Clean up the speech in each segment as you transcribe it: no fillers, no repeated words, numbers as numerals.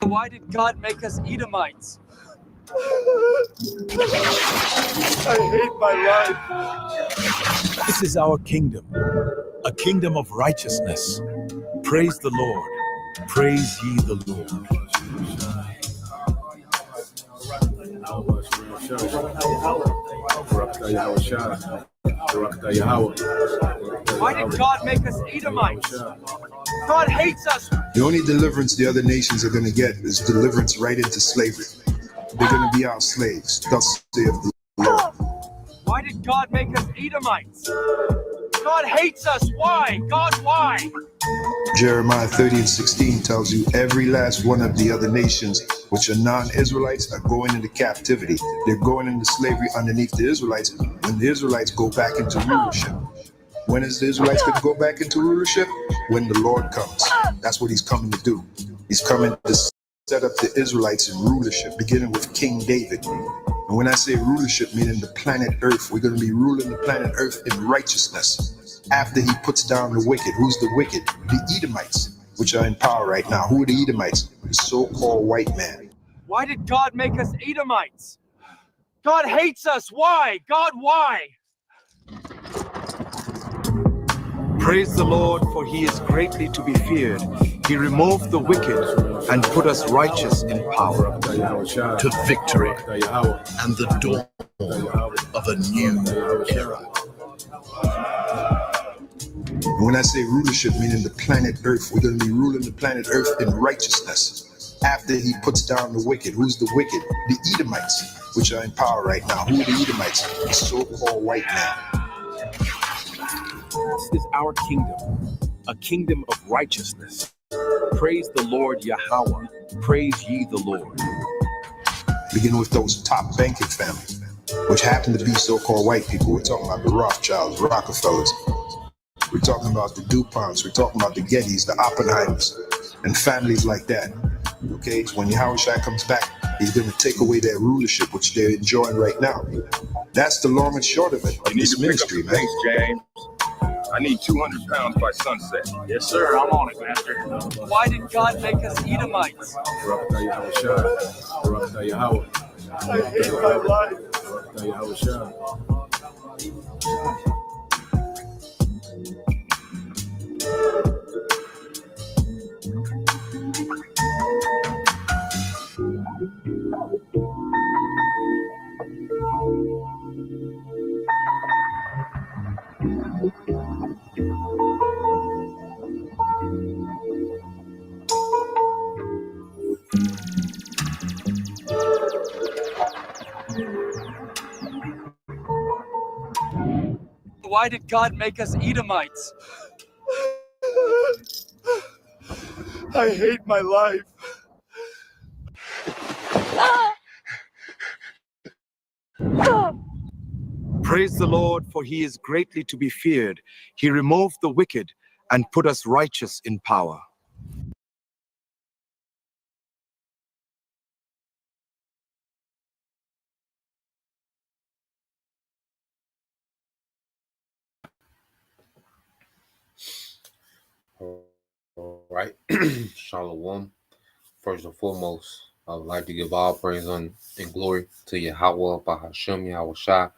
Why did God make us Edomites? I hate my life. This is our kingdom, a kingdom of righteousness. Praise the Lord. Praise ye the Lord. Why did God make us Edomites? God hates us. The only deliverance the other nations are going to get is deliverance right into slavery. They're going to be our slaves. Thus saith the Lord. Why did God make us Edomites? God hates us. Why? God, why? Jeremiah 30:16 tells you every last one of the other nations, which are non-Israelites, are going into captivity. They're going into slavery underneath the Israelites when the Israelites go back into rulership. When is the Israelites going to go back into rulership? When the Lord comes. That's what he's coming to do. He's coming to set up the Israelites in rulership, beginning with King David. And when I say rulership, meaning the planet Earth, we're going to be ruling the planet Earth in righteousness. After he puts down the wicked. Who's the wicked? The Edomites, which are in power right now. Who are the Edomites? The so-called white man. Why did God make us Edomites? God hates us. Why? God, why? Praise the Lord, for he is greatly to be feared. He removed the wicked and put us righteous in power, to victory and the dawn of a new era. And when I say rulership, meaning the planet Earth, we're going to be ruling the planet Earth in righteousness. After he puts down the wicked. Who's the wicked? The Edomites, which are in power right now. Who are the Edomites? The so-called white man. This is our kingdom, a kingdom of righteousness. Praise the Lord Yahweh. Praise ye the Lord. Beginning with those top banking families, which happen to be so-called white people. We're talking about the Rothschilds, Rockefellers. We're talking about the DuPonts. We're talking about the Gettys, the Oppenheimers, and families like that. Okay, so when Yahushua comes back, he's going to take away their rulership, which they're enjoying right now. That's the long and short of it, of this ministry, man. Thanks, James. I need 200 pounds by sunset. Yes, sir. I'm on it, Master. Why did God make us Edomites? I hate my life. Why did God make us Edomites? I hate my life. Praise the Lord, for he is greatly to be feared. He removed the wicked and put us righteous in power. All right. Shalom. First and foremost, I would like to give all praise and glory to Yahweh, Bahashem, Yahushua,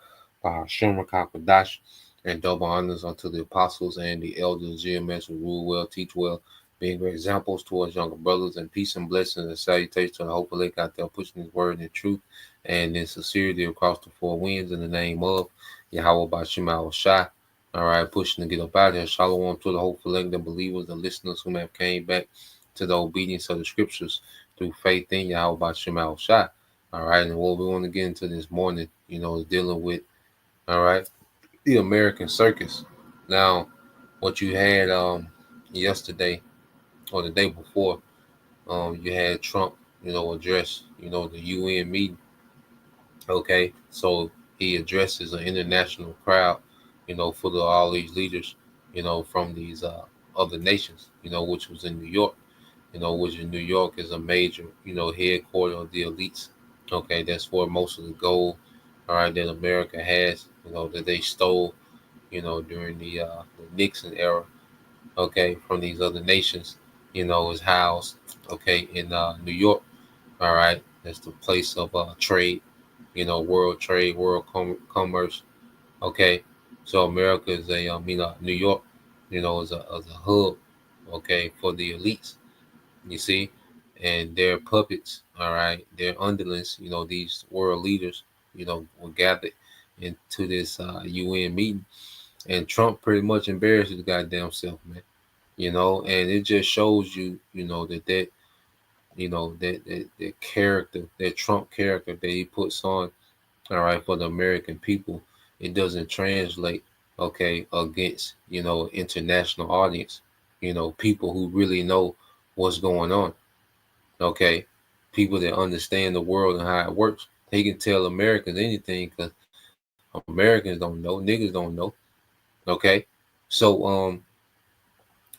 Bahashem, Rakakadash, and double honors unto the apostles and the elders, GMS, who rule well, teach well, being great examples towards younger brothers, and peace and blessings and salutations to the hopeful lake out there pushing his word in truth and in sincerity across the four winds in the name of Yahweh, Bahashem, Yahushua. All right, pushing to get up out here. Shalom to the hopeful the believers, the listeners who have came back to the obedience of the scriptures through faith in Yahweh by Shemal Shah. All right, and what we want to get into this morning, is dealing with, all right, the American circus. Now, what you had yesterday or the day before, you had Trump, address, the UN meeting. Okay, so he addresses an international crowd, for all these leaders, from these other nations, which was in New York, which in New York is a major, headquarter of the elites. Okay, that's where most of the gold, all right, that America has, that they stole, during the Nixon era, okay, from these other nations. is housed, okay, in New York. All right, that's the place of trade, world trade, world commerce. Okay, so America is a, New York, is a hub, okay, for the elites. You see, and their puppets, all right, their underlings, these world leaders, were gathered into this UN meeting, and Trump pretty much embarrassed his goddamn self, man. And it just shows you, that character, that Trump character that he puts on, all right, for the American people, it doesn't translate, okay, against, international audience, people who really know what's going on, okay, people that understand the world and how it works. He can tell Americans anything because Americans don't know, niggas don't know, okay. So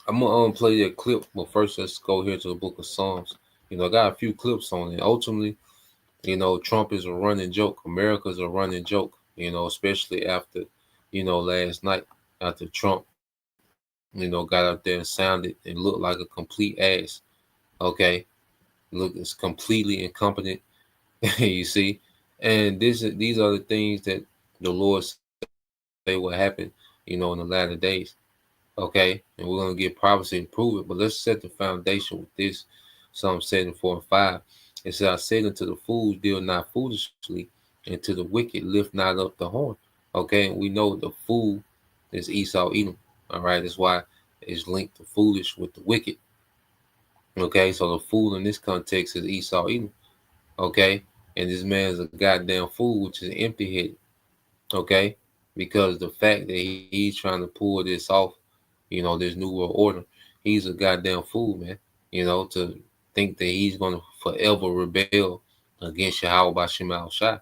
I'm gonna play that clip, but first let's go here to the Book of Psalms. I got a few clips on it. Ultimately, Trump is a running joke. America's a running joke, especially after, last night, after Trump, got out there and sounded and looked like a complete ass. Okay. Look, it's completely incompetent. You see? And these are the things that the Lord say will happen, in the latter days. Okay. And we're gonna get prophecy and prove it. But let's set the foundation with this. Psalm 74 and 5. It says, I said unto the fools, deal not foolishly, and to the wicked lift not up the horn. Okay, and we know the fool is Esau Edom. All right, that's why it's linked to foolish with the wicked. Okay, so the fool in this context is Esau Edom. Okay, and this man is a goddamn fool, which is empty headed. Okay, because the fact that he's trying to pull this off, this new world order, he's a goddamn fool, man. To think that he's gonna forever rebel against Yahweh Bashim Al Shai,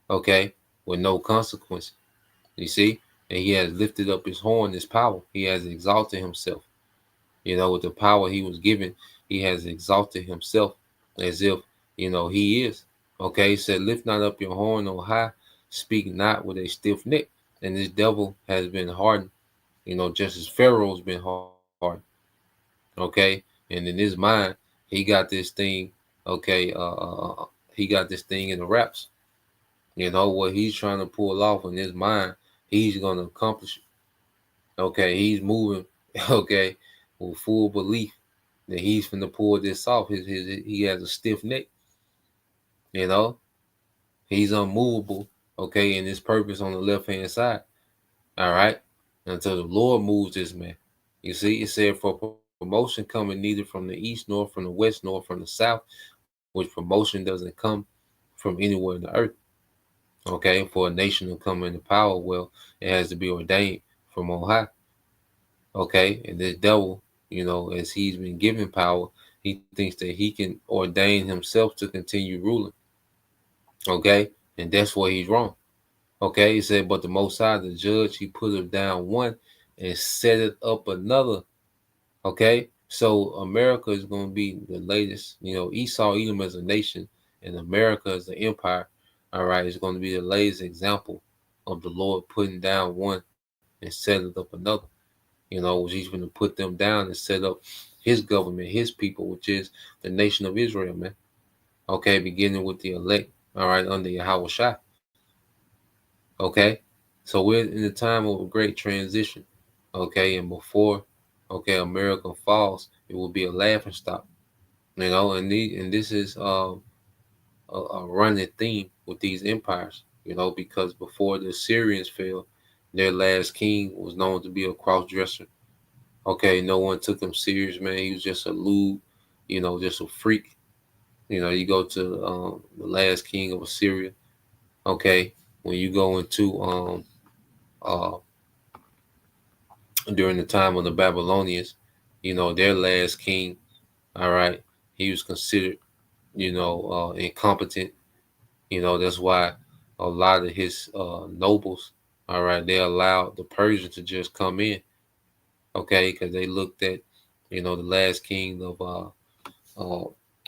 okay, with no consequence. You see, and he has lifted up his horn, his power. He has exalted himself. With the power he was given, he has exalted himself as if, he is. Okay, he said, lift not up your horn on high, speak not with a stiff neck. And this devil has been hardened, just as Pharaoh's been hardened. Okay, and in his mind, he got this thing, okay, he got this thing in the wraps. What he's trying to pull off in his mind, he's going to accomplish it. Okay, he's moving, okay, with full belief that he's finna pull this off. He has a stiff neck, you know. He's unmovable, okay, in his purpose on the left hand side. All right, until the Lord moves this man. You see, it said for promotion coming neither from the east nor from the west nor from the south, which promotion doesn't come from anywhere in the earth. Okay, for a nation to come into power, well, it has to be ordained from on high. Okay, and this devil, as he's been given power, he thinks that he can ordain himself to continue ruling. Okay, and that's where he's wrong. Okay, he said, but the Most High, the judge, he put him down one and set it up another. Okay, so America is going to be the latest. Esau, Edom as a nation, and America as an empire. All right, is going to be the latest example of the Lord putting down one and setting up another. Which he's going to put them down and set up his government, his people, which is the nation of Israel, man. Okay, beginning with the elect, all right, under Yahweh Shai. Okay, so we're in the time of a great transition. Okay, and before, okay, America falls, it will be a laughing stock. And this is a running theme with these empires. Because before the Assyrians fell, their last king was known to be a cross dresser. Okay, no one took him serious, man. He was just a lewd, just a freak. You go to the last king of Assyria. Okay, when you go into uh, during the time of the Babylonians, their last king, all right, he was considered, incompetent. That's why a lot of his nobles, all right, they allowed the Persians to just come in, okay, because they looked at, the last king of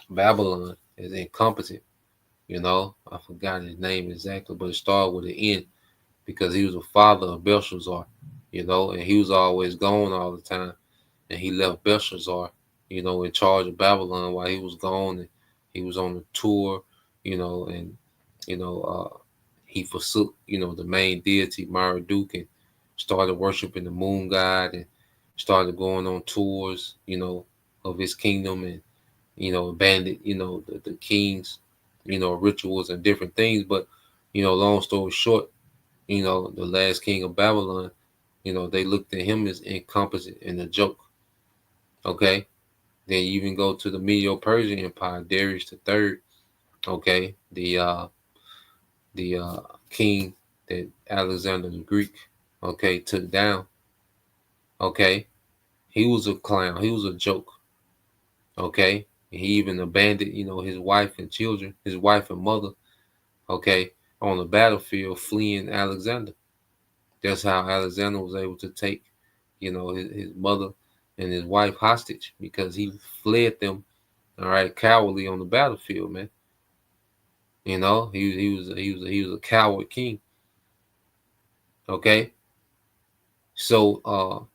Babylon as incompetent. I forgot his name exactly, but it started with an N because he was the father of Belshazzar, and he was always gone all the time, and he left Belshazzar, in charge of Babylon while he was gone, and he was on the tour, and you know, he forsook, the main deity Marduk, and started worshiping the moon god, and started going on tours, of his kingdom, and abandoned, the king's, rituals and different things. But long story short, the last king of Babylon, they looked at him as incompetent and a joke. Okay. Then you even go to the Medo-Persian Empire, Darius the Third. Okay, the king that Alexander the Greek, okay, took down. Okay, he was a clown. He was a joke. Okay, and he even abandoned, his wife and children, his wife and mother. Okay, on the battlefield, fleeing Alexander. That's how Alexander was able to take, his mother and his wife hostage, because he fled them. All right, cowardly on the battlefield, man. He was a coward king. Okay, so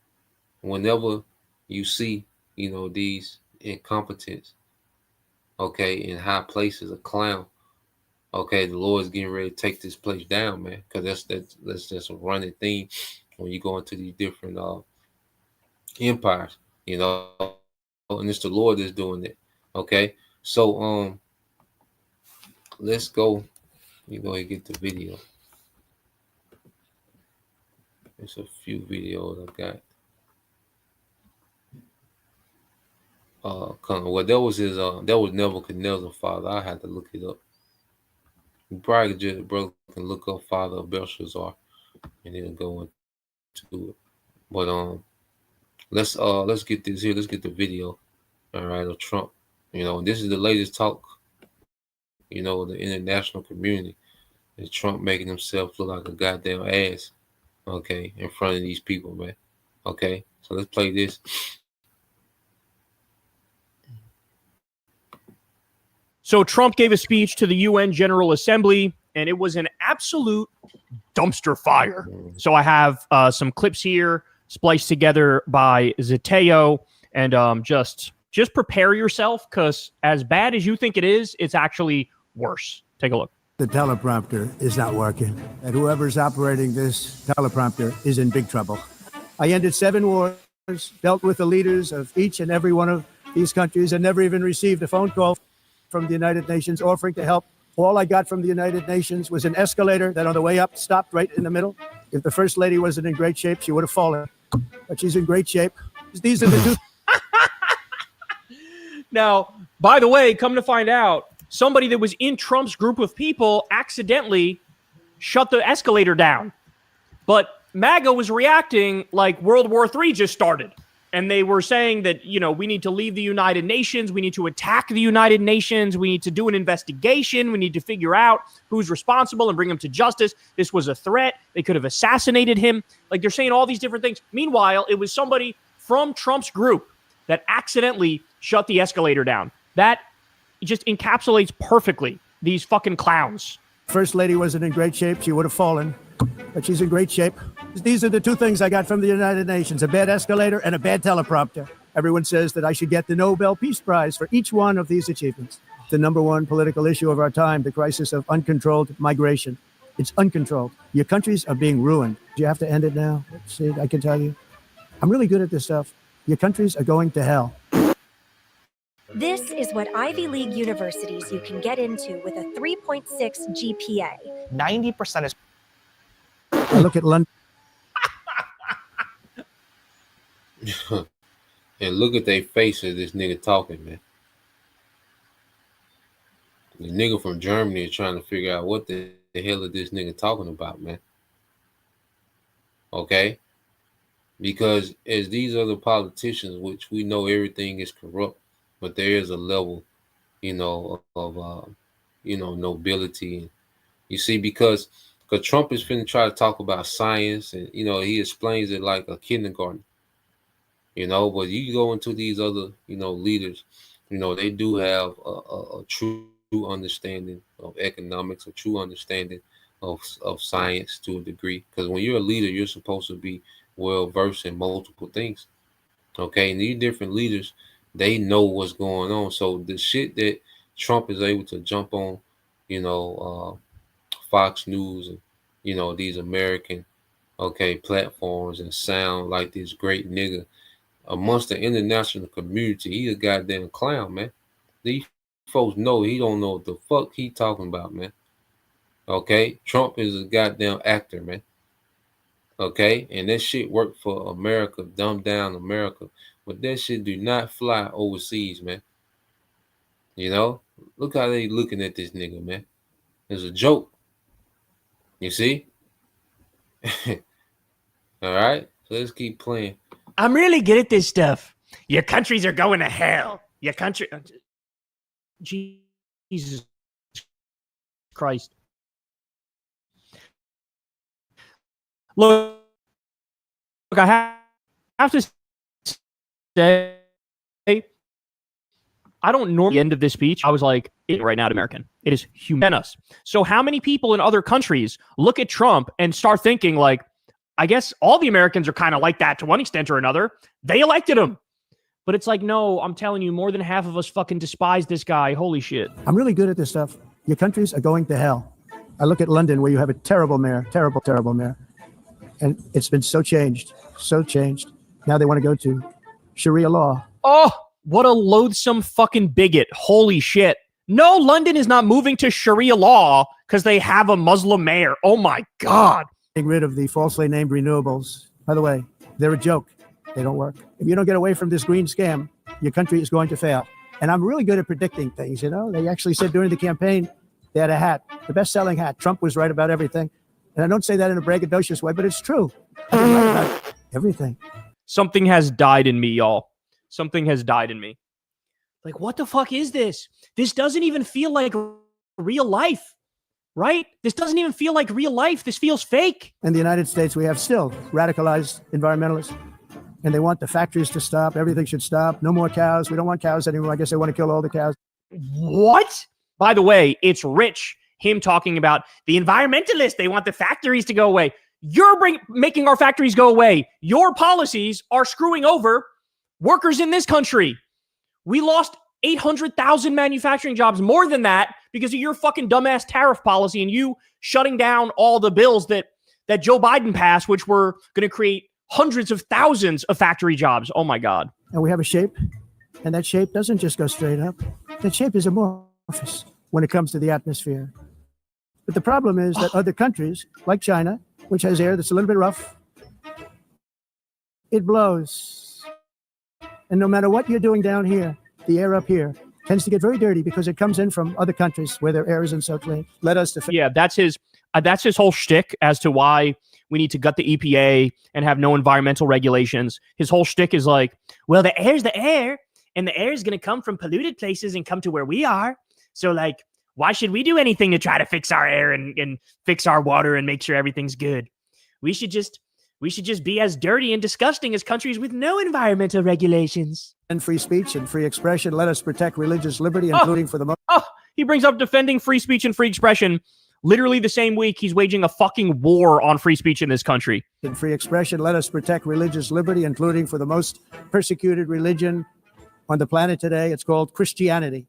whenever you see these incompetents, okay, in high places, a clown, okay, the Lord's getting ready to take this place down, man, because that's just a running theme when you go into these different empires, and it's the Lord that's doing it. Okay, so let's go. You go and get the video. There's a few videos I got. Well, that was that was Nebuchadnezzar's father. I had to look it up. You probably just brother can look up father of Belshazzar, and then go into it. But let's get this here. Let's get the video. All right, of Trump. And this is the latest talk. The international community. And Trump making himself look like a goddamn ass. Okay, in front of these people, man. Okay, so let's play this. So Trump gave a speech to the UN General Assembly, and it was an absolute dumpster fire. So I have some clips here spliced together by Zeteo, and just prepare yourself, because as bad as you think it is, it's actually worse. Take a look. The teleprompter is not working, and whoever's operating this teleprompter is in big trouble. I ended 7 wars, dealt with the leaders of each and every one of these countries, and never even received a phone call from the United Nations offering to help. All I got from the United Nations was an escalator that on the way up stopped right in the middle. If the First Lady wasn't in great shape, she would have fallen. But she's in great shape. These are the two. Now, by the way, come to find out, somebody that was in Trump's group of people accidentally shut the escalator down. But MAGA was reacting like World War III just started. And they were saying that, we need to leave the United Nations. We need to attack the United Nations. We need to do an investigation. We need to figure out who's responsible and bring him to justice. This was a threat. They could have assassinated him. Like, they're saying all these different things. Meanwhile, it was somebody from Trump's group that accidentally shut the escalator down. That just encapsulates perfectly these fucking clowns. First Lady wasn't in great shape, she would have fallen. But she's in great shape. These are the 2 things I got from the United Nations, a bad escalator and a bad teleprompter. Everyone says that I should get the Nobel Peace Prize for each one of these achievements. The number one political issue of our time, the crisis of uncontrolled migration. It's uncontrolled. Your countries are being ruined. Do you have to end it now? Let's see, I can tell you. I'm really good at this stuff. Your countries are going to hell. This is what Ivy League universities you can get into with a 3.6 GPA. 90% is... I look at London. And look at their faces, this nigga talking, man. The nigga from Germany is trying to figure out what the hell is this nigga talking about, man. Okay? Because as these other politicians, which we know everything is corrupt, but there is a level, of nobility. You see, because Trump is finna try to talk about science, and he explains it like a kindergarten. But you go into these other, leaders, they do have a true understanding of economics, a true understanding of science to a degree. Because when you're a leader, you're supposed to be well versed in multiple things. Okay, and these different leaders, They know what's going on. So the shit that Trump is able to jump on, you know, Fox News and these American platforms and sound like this great nigga amongst the international community. He a goddamn clown, man. These folks know he don't know what the fuck he talking about, man. Okay, Trump is a goddamn actor, man. Okay, and that shit worked for America, dumb down America, but that shit do not fly overseas, man. Look how they looking at this nigga, man. It's a joke. You see? All right, so let's keep playing. I'm really good at this stuff. Your countries are going to hell. Your country. Jesus Christ. Look, I have to say, I don't normally end of this speech. I was like, right now, American. It is humanous. So how many people in other countries look at Trump and start thinking like, I guess all the Americans are kind of like that to one extent or another. They elected him. But it's like, no, I'm telling you, more than half of us fucking despise this guy. Holy shit. I'm really good at this stuff. Your countries are going to hell. I look at London where you have a terrible mayor, terrible mayor. And it's been so changed. Now they want to go to Sharia law. Oh, what a loathsome fucking bigot. Holy shit. No, London is not moving to Sharia law because they have a Muslim mayor. Oh my God. Getting rid of the falsely named renewables. By the way, they're a joke. They don't work. If you don't get away from this green scam, your country is going to fail. And I'm really good at predicting things, They actually said during the campaign, they had a hat, the best-selling hat. Trump was right about everything. And I don't say that in a braggadocious way, but it's true. I've been right about everything. Something has died in me, y'all. Something has died in me. Like, what the fuck is this? This doesn't even feel like real life, right? This doesn't even feel like real life. This feels fake. In the United States, we have still radicalized environmentalists. And they want the factories to stop. Everything should stop. No more cows. We don't want cows anymore. I guess they want to kill all the cows. What? By the way, it's Rich, him talking about the environmentalists. They want the factories to go away. You're making our factories go away. Your policies are screwing over workers in this country. We lost 800,000 manufacturing jobs, more than that, because of your fucking dumbass tariff policy and you shutting down all the bills that Joe Biden passed, which were going to create hundreds of thousands of factory jobs. Oh my God. And we have a shape, and that shape doesn't just go straight up. That shape is amorphous when it comes to the atmosphere. But the problem is that other countries, like China, which has air that's a little bit rough, it blows. And no matter what you're doing down here, the air up here tends to get very dirty because it comes in from other countries where their air isn't so clean. Yeah, that's his whole shtick as to why we need to gut the EPA and have no environmental regulations. His whole shtick is like, well, the air's the air, and the air is going to come from polluted places and come to where we are. So, like, why should we do anything to try to fix our air and fix our water and make sure everything's good? We should just be as dirty and disgusting as countries with no environmental regulations. And free speech and free expression. Let us protect religious liberty, including for the most. He brings up defending free speech and free expression. Literally the same week, he's waging a fucking war on free speech in this country. In free expression, let us protect religious liberty, including for the most persecuted religion on the planet today. It's called Christianity.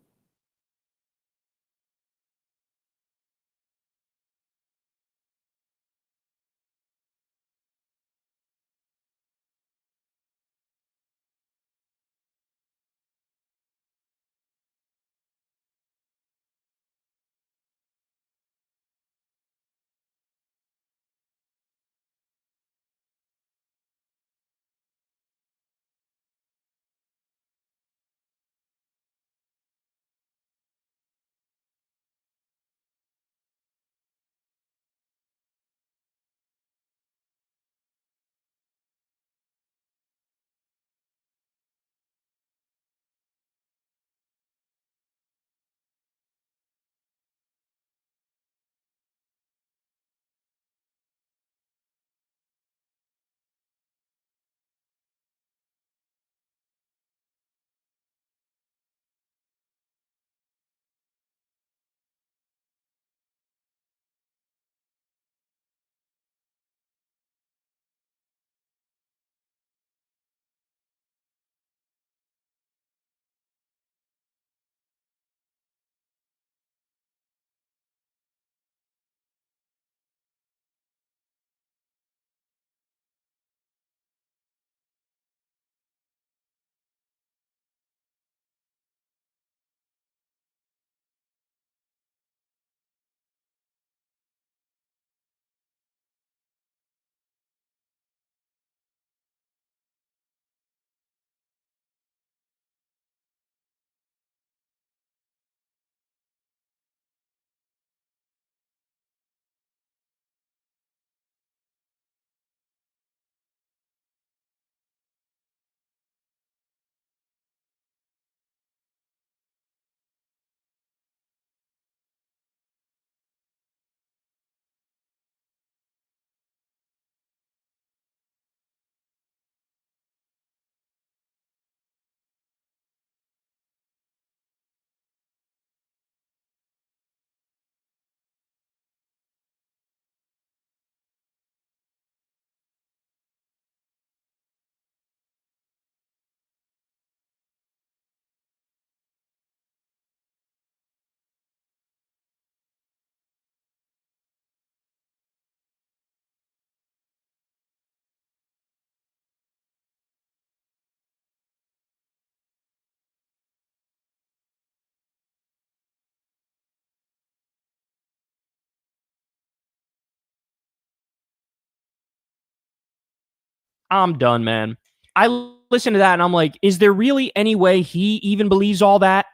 I'm done, man. I listen to that and I'm like, is there really any way he even believes all that?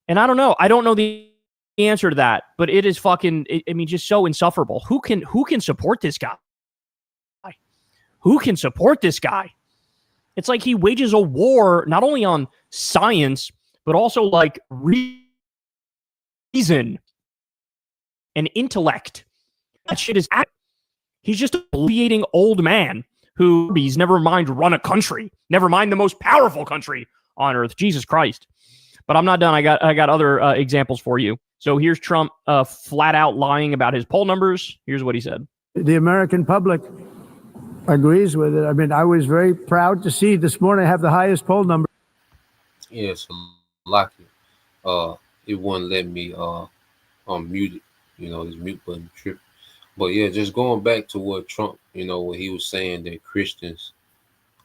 And I don't know. I don't know the answer to that, but it is fucking, I mean, just so insufferable. Who can support this guy? Who can support this guy? It's like he wages a war not only on science, but also like reason and intellect. That shit is. He's just a bleeding old man who he's never mind run a country, never mind the most powerful country on earth. Jesus Christ. But I'm not done. I got other examples for you. So here's Trump flat out lying about his poll numbers. Here's what he said. The American public agrees with it. I mean, I was very proud to see this morning I have the highest poll number. Yes, lucky. It wouldn't let me unmute it. You know, this mute button tripped. But yeah, just going back to what Trump, you know, what he was saying that Christians,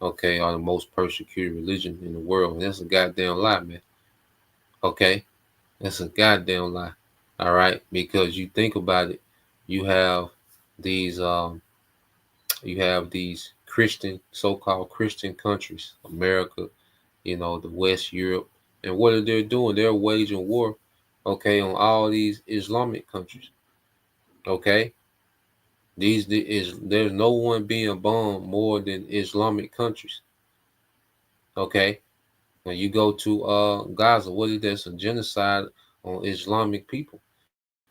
okay, are the most persecuted religion in the world. And that's a goddamn lie, man. Okay, that's a goddamn lie. All right, because you think about it, you have these Christian, so-called Christian countries, America, you know, the West, Europe, and what are they doing? They're waging war, okay, on all these Islamic countries. Okay, there's no one being bombed more than Islamic countries. Okay. When you go to Gaza, what is that? It's a genocide on Islamic people.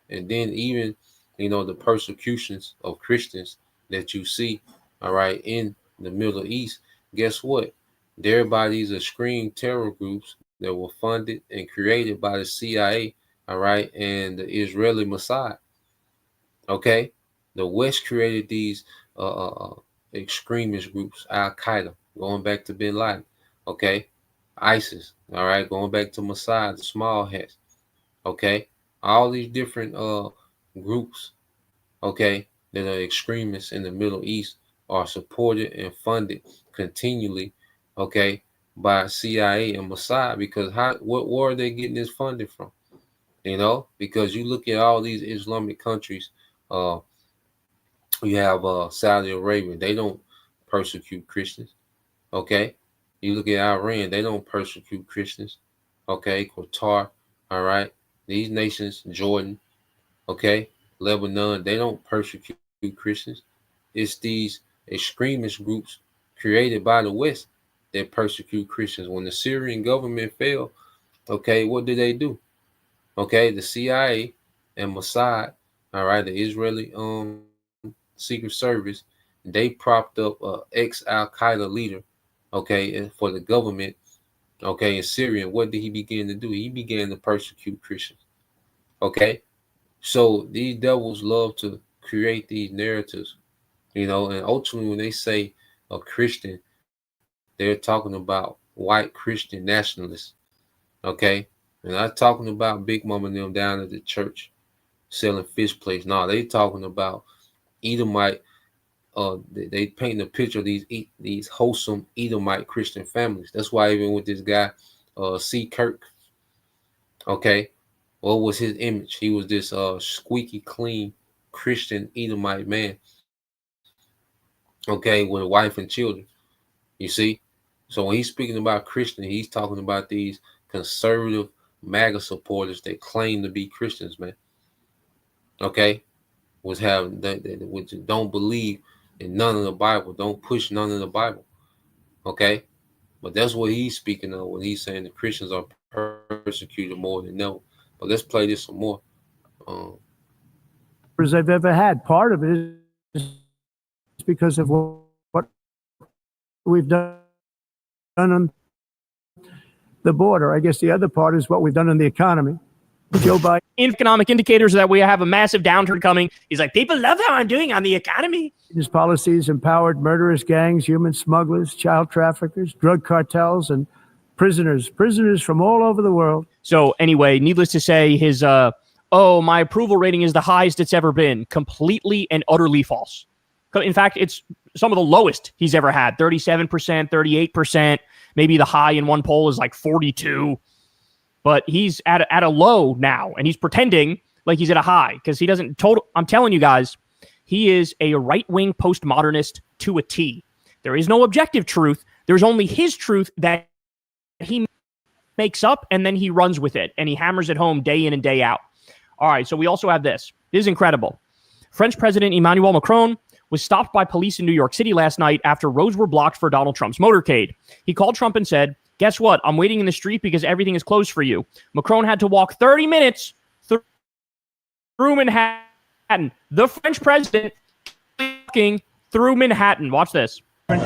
And then even, you know, the persecutions of Christians that you see, all right, in the Middle East, guess what? They're by these extreme terror groups that were funded and created by the CIA, all right, and the Israeli Mossad. Okay? The West created these extremist groups, Al-Qaeda, going back to Bin Laden, okay? ISIS, all right, going back to Mossad, the small hats, okay? All these different groups, okay, that are extremists in the Middle East are supported and funded continually, okay, by CIA and Mossad, because where are they getting this funding from? You know, because you look at all these Islamic countries, you have Saudi Arabia, they don't persecute Christians, okay? You look at Iran, they don't persecute Christians. Okay, Qatar, all right. These nations, Jordan, okay, Lebanon, they don't persecute Christians. It's these extremist groups created by the West that persecute Christians. When the Syrian government fell, okay, what did they do? Okay, the CIA and Mossad, all right, the Israeli Secret Service, they propped up ex-Al-Qaeda leader, okay, for the government, okay, in Syria. And what did he begin to do? He began to persecute Christians, okay? So these devils love to create these narratives, you know, and ultimately when they say a Christian, they're talking about white Christian nationalists, okay? And I'm talking about Big Mama and them down at the church selling fish plates. No, they talking about Edomite. They paint a picture of these wholesome Edomite Christian families. That's why even with this guy, C. Kirk, okay, what was his image? He was this squeaky clean Christian Edomite man, okay, with a wife and children. You see, so when he's speaking about Christian, he's talking about these conservative MAGA supporters that claim to be Christians, man. Okay, which don't believe in none of the Bible, don't push none of the Bible. Okay, but that's what he's speaking of when he's saying the Christians are persecuted more than ever. But let's play this some more. I've ever had. Part of it is because of what we've done on the border. I guess the other part is what we've done in the economy. Joe Biden. Economic indicators that we have a massive downturn coming. He's like, people love how I'm doing on the economy. His policies empowered murderous gangs, human smugglers, child traffickers, drug cartels, and prisoners from all over the world. So anyway, needless to say, his my approval rating is the highest it's ever been. Completely and utterly false. In fact, it's some of the lowest he's ever had. 37%, 38%. Maybe the high in one poll is like 42. But he's at a low now, and he's pretending like he's at a high because he doesn't. I'm telling you guys, he is a right-wing postmodernist to a T. There is no objective truth. There's only his truth that he makes up, and then he runs with it, and he hammers it home day in and day out. All right, so we also have this. This is incredible. French President Emmanuel Macron was stopped by police in New York City last night after roads were blocked for Donald Trump's motorcade. He called Trump and said, "Guess what? I'm waiting in the street because everything is closed for you." Macron had to walk 30 minutes through Manhattan. The French president walking through Manhattan. Watch this. I'm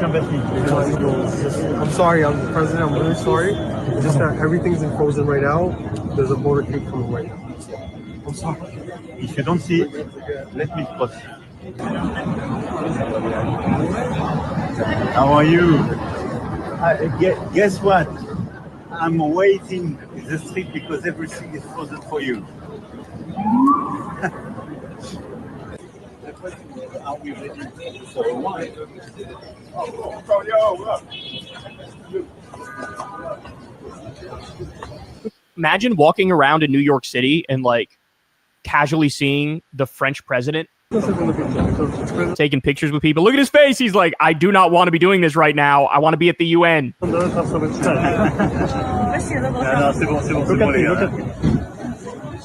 sorry, I'm the president. I'm really sorry. It's just that everything's in frozen right now. There's a motorcade coming right now. I'm sorry. If you don't see it, let me cross. How are you? Guess what? I'm waiting in the street because everything is frozen for you. Are we ready for a while? Imagine walking around in New York City and like casually seeing the French president taking pictures with people. Look at his face. He's like, I do not want to be doing this right now. I want to be at the UN.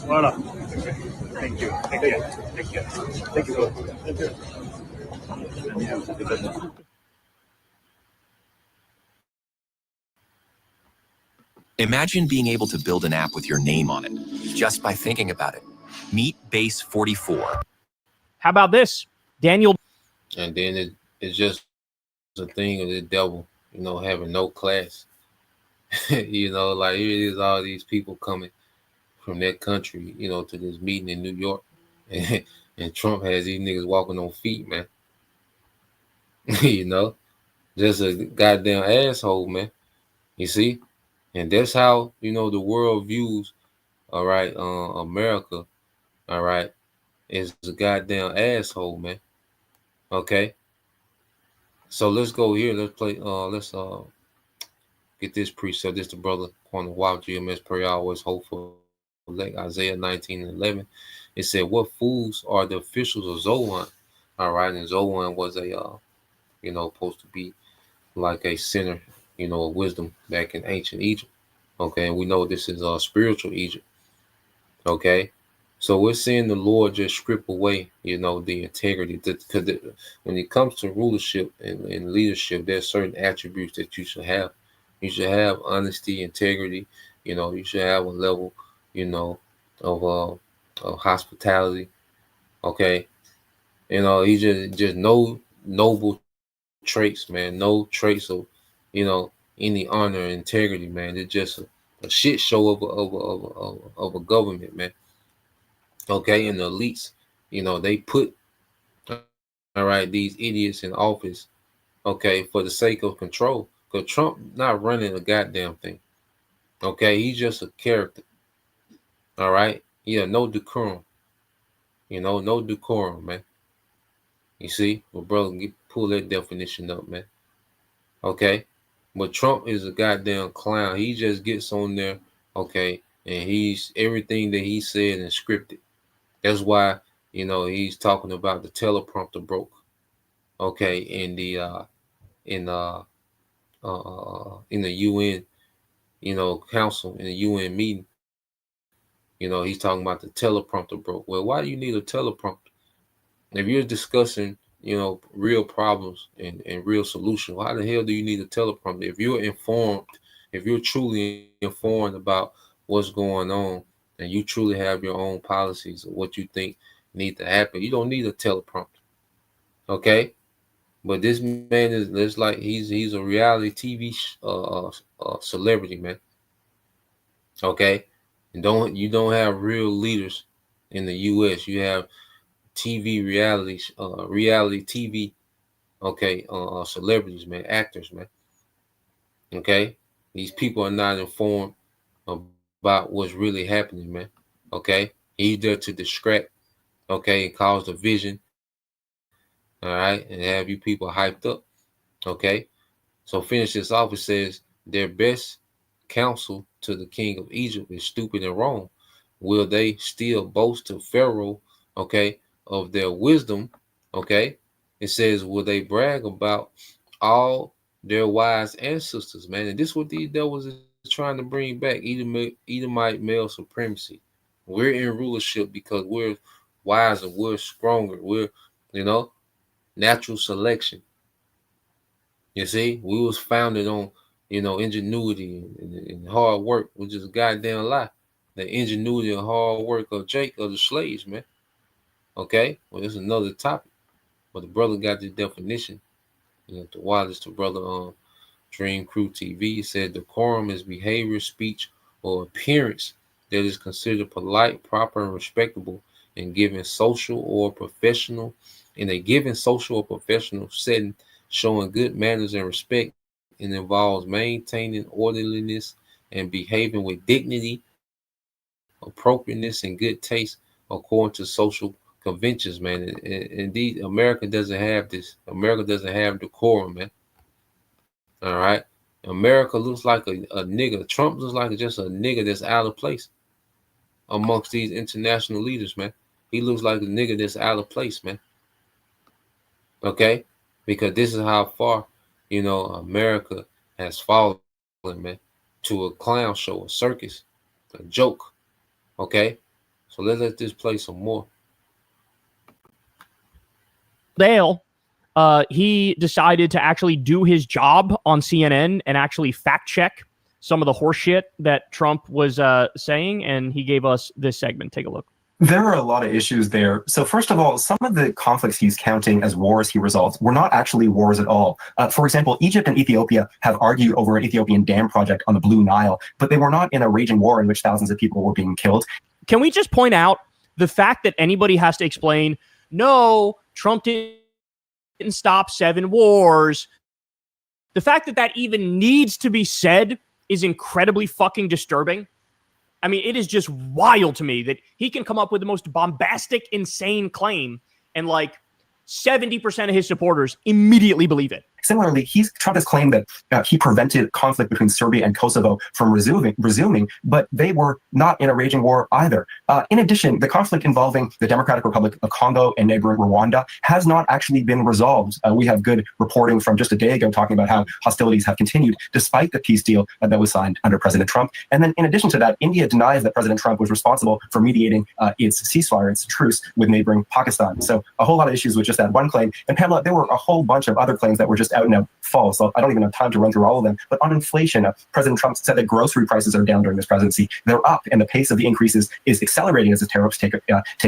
Voilà. Thank you. Take care. Take care. Thank you. Thank you. Imagine being able to build an app with your name on it just by thinking about it. Meet Base 44. How about this? Daniel. And then it's just a thing of the devil, having no class. Like here it is, all these people coming from that country, to this meeting in New York. And Trump has these niggas walking on feet, man. Just a goddamn asshole, man. You see? And that's how, the world views, all right, America, all right, is a goddamn asshole, man. Okay? So let's go here. Let's play, let's get this precept. This the brother on the walk, GMS prayer, always hopeful. Like Isaiah 19:11. It said, "What fools are the officials of Zoan?" All right, and Zoan was a, supposed to be like a center, of wisdom back in ancient Egypt. Okay, and we know this is spiritual Egypt. Okay, so we're seeing the Lord just strip away, the integrity. Because when it comes to rulership and leadership, there's certain attributes that you should have. You should have honesty, integrity. You should have a level, of hospitality. Okay, he just no noble traits, man. No traits of, any honor and integrity, man. It's just a shit show of a government, man. Okay, and the elites, they put, all right, these idiots in office, okay, for the sake of control. Because Trump not running a goddamn thing. Okay, he's just a character. All right, yeah, no decorum. No decorum, man. You see, well, brother, pull that definition up, man. Okay, but Trump is a goddamn clown. He just gets on there, okay, and he's everything that he said and scripted. That's why he's talking about the teleprompter broke. Okay, in the UN, council, in the UN meeting. He's talking about the teleprompter broke. Well, why do you need a teleprompter? If you're discussing, real problems and real solutions, why the hell do you need a teleprompter? If you're informed, if you're truly informed about what's going on, and you truly have your own policies of what you think need to happen, you don't need a teleprompter. Okay? But this man is like he's a reality TV celebrity, man. Okay? And you don't have real leaders in the US. You have TV reality TV, okay, celebrities, man, actors, man. Okay, these people are not informed about what's really happening, man. Okay, he's there to distract, okay, and cause division. All right, and have you people hyped up. Okay, so finish this off. It says their best counsel to the king of Egypt is stupid and wrong. Will they still boast to Pharaoh, okay, of their wisdom? Okay, it says, will they brag about all their wives and sisters, man. And this is what these devils is trying to bring back, Edomite male supremacy. We're in rulership because we're wiser, we're stronger, we're, natural selection. You see, we was founded on, ingenuity and hard work, which is a goddamn lie. The ingenuity and hard work of the slaves, man. Okay, well, it's another topic, but the brother got the definition. The wireless, the brother Dream Crew TV said decorum is behavior, speech, or appearance that is considered polite, proper, and respectable in a given social or professional setting, showing good manners and respect, and involves maintaining orderliness and behaving with dignity, appropriateness, and good taste according to social conventions, man. And indeed, America doesn't have this. America doesn't have decorum, man. All right. America looks like a nigga. Trump looks like just a nigga that's out of place amongst these international leaders, man. He looks like a nigga that's out of place, man. Okay? Because this is how far, America has fallen, man, to a clown show, a circus, a joke. Okay? So let's let this play some more. Dale, he decided to actually do his job on CNN and actually fact check some of the horseshit that Trump was saying, and he gave us this segment. Take a look. There are a lot of issues there. So first of all, some of the conflicts he's counting as wars he resolved were not actually wars at all. For example, Egypt and Ethiopia have argued over an Ethiopian dam project on the Blue Nile, but they were not in a raging war in which thousands of people were being killed. Can we just point out the fact that anybody has to explain, no, Trump didn't stop 7 wars. The fact that that even needs to be said is incredibly fucking disturbing. I mean, it is just wild to me that he can come up with the most bombastic, insane claim and 70% of his supporters immediately believe it. Similarly, Trump has claimed that he prevented conflict between Serbia and Kosovo from resuming, but they were not in a raging war either. In addition, the conflict involving the Democratic Republic of Congo and neighboring Rwanda has not actually been resolved. We have good reporting from just a day ago talking about how hostilities have continued despite the peace deal that was signed under President Trump. And then in addition to that, India denies that President Trump was responsible for mediating its ceasefire, its truce with neighboring Pakistan. So a whole lot of issues with just that one claim. And Pamela, there were a whole bunch of other claims that were just out and out false. So I don't even have time to run through all of them. But on inflation, President Trump said that grocery prices are down during this presidency. They're up, and the pace of the increases is accelerating as the tariffs take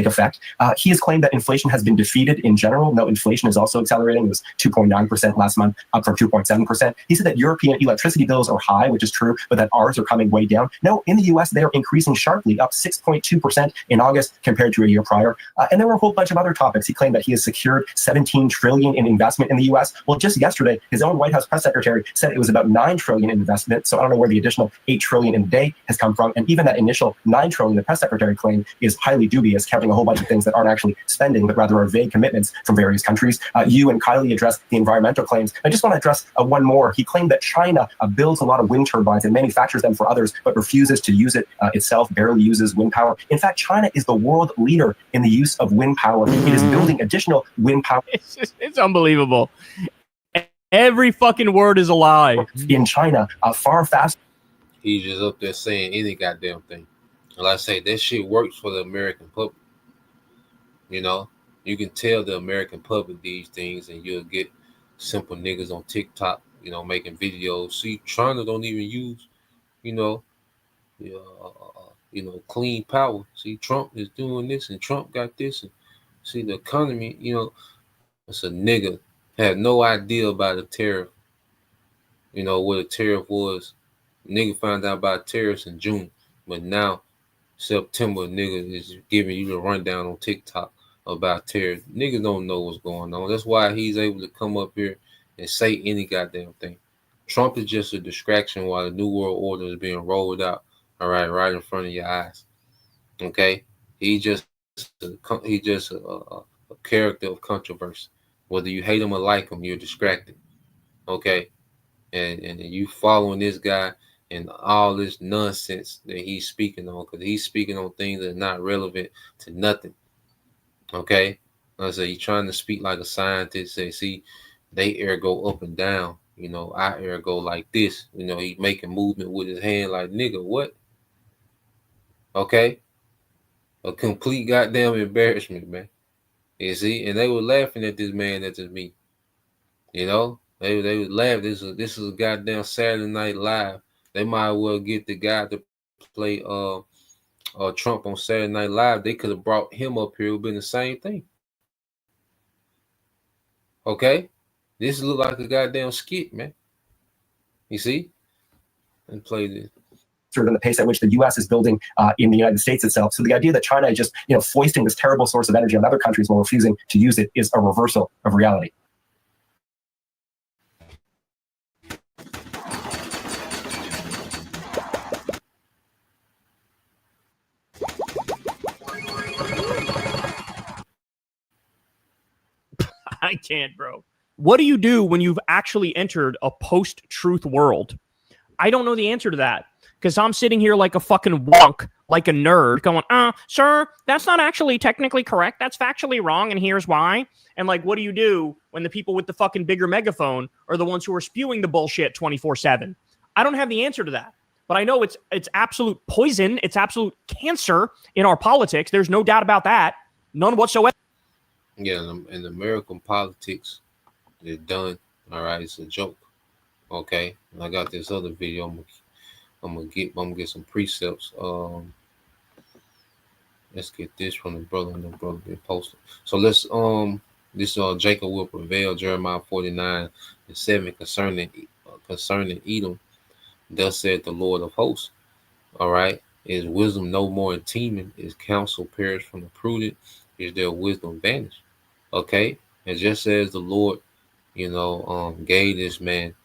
effect. He has claimed that inflation has been defeated in general. No, inflation is also accelerating. It was 2.9% last month, up from 2.7%. He said that European electricity bills are high, which is true, but that ours are coming way down. No, in the U.S., they are increasing sharply, up 6.2% in August compared to a year prior. And there were a whole bunch of other topics. He claimed that he has secured $17 trillion in investment in the U.S. Well, just yesterday, his own White House press secretary said it was about $9 trillion in investment. So I don't know where the additional $8 trillion in a day has come from. And even that initial $9 trillion the press secretary claimed is highly dubious, counting a whole bunch of things that aren't actually spending, but rather are vague commitments from various countries. You and Kylie addressed the environmental claims. I just want to address one more. He claimed that China builds a lot of wind turbines and manufactures them for others, but refuses to use it itself, barely uses wind power. In fact, China is the world leader in the use of wind power. It is building additional wind power. It's unbelievable. Every fucking word is a lie. In China, far faster. He's just up there saying any goddamn thing. And like I say, that shit works for the American public. You can tell the American public these things, and you'll get simple niggas on TikTok, making videos. See, China don't even use, clean power. See, Trump is doing this, and Trump got this, and see the economy. It's a nigga had no idea about a tariff. What a tariff was. Nigga found out about tariffs in June, but now September, nigga is giving you the rundown on TikTok about tariffs. Niggas don't know what's going on. That's why he's able to come up here and say any goddamn thing. Trump is just a distraction while the New World Order is being rolled out. All right in front of your eyes. Okay, he's just a character of controversy. Whether you hate him or like him, you're distracted. Okay, and you following this guy and all this nonsense that he's speaking on, because he's speaking on things that are not relevant to nothing. Okay, I say he's trying to speak like a scientist. Say, see, They air go up and down. You know, our air go like this. You know, he making movement with his hand like, nigga, what? Okay? A complete goddamn embarrassment, man. You see? And they were laughing at this man at this meeting. You know? They would laugh. This is a goddamn Saturday Night Live. They might well get the guy to play Trump on Saturday Night Live. They could have brought him up here. It would have been the same thing. Okay? This look like a goddamn skit, man. You see? And play this. Sort of the pace at which the U.S. is building in the United States itself. So the idea that China is just, foisting this terrible source of energy on other countries while refusing to use it is a reversal of reality. I can't, bro. What do you do when you've actually entered a post-truth world? I don't know the answer to that because I'm sitting here like a fucking wonk, like a nerd, going, sir, that's not actually technically correct. That's factually wrong, and here's why. And like, what do you do when the people with the fucking bigger megaphone are the ones who are spewing the bullshit 24/7? I don't have the answer to that, but I know it's absolute poison. It's absolute cancer in our politics. There's no doubt about that. None whatsoever. Yeah, in American politics, it's done. All right, it's a joke. Okay, and I got this other video. I'm gonna get some precepts. Let's get this from the brother, and the brother been posted. So let's this Jacob will prevail. Jeremiah 49:7 concerning Edom. Thus said the Lord of hosts. All right, is wisdom no more in Teman? Is counsel perished from the prudent? Is their wisdom vanished? Okay, and just as the Lord, gave this man,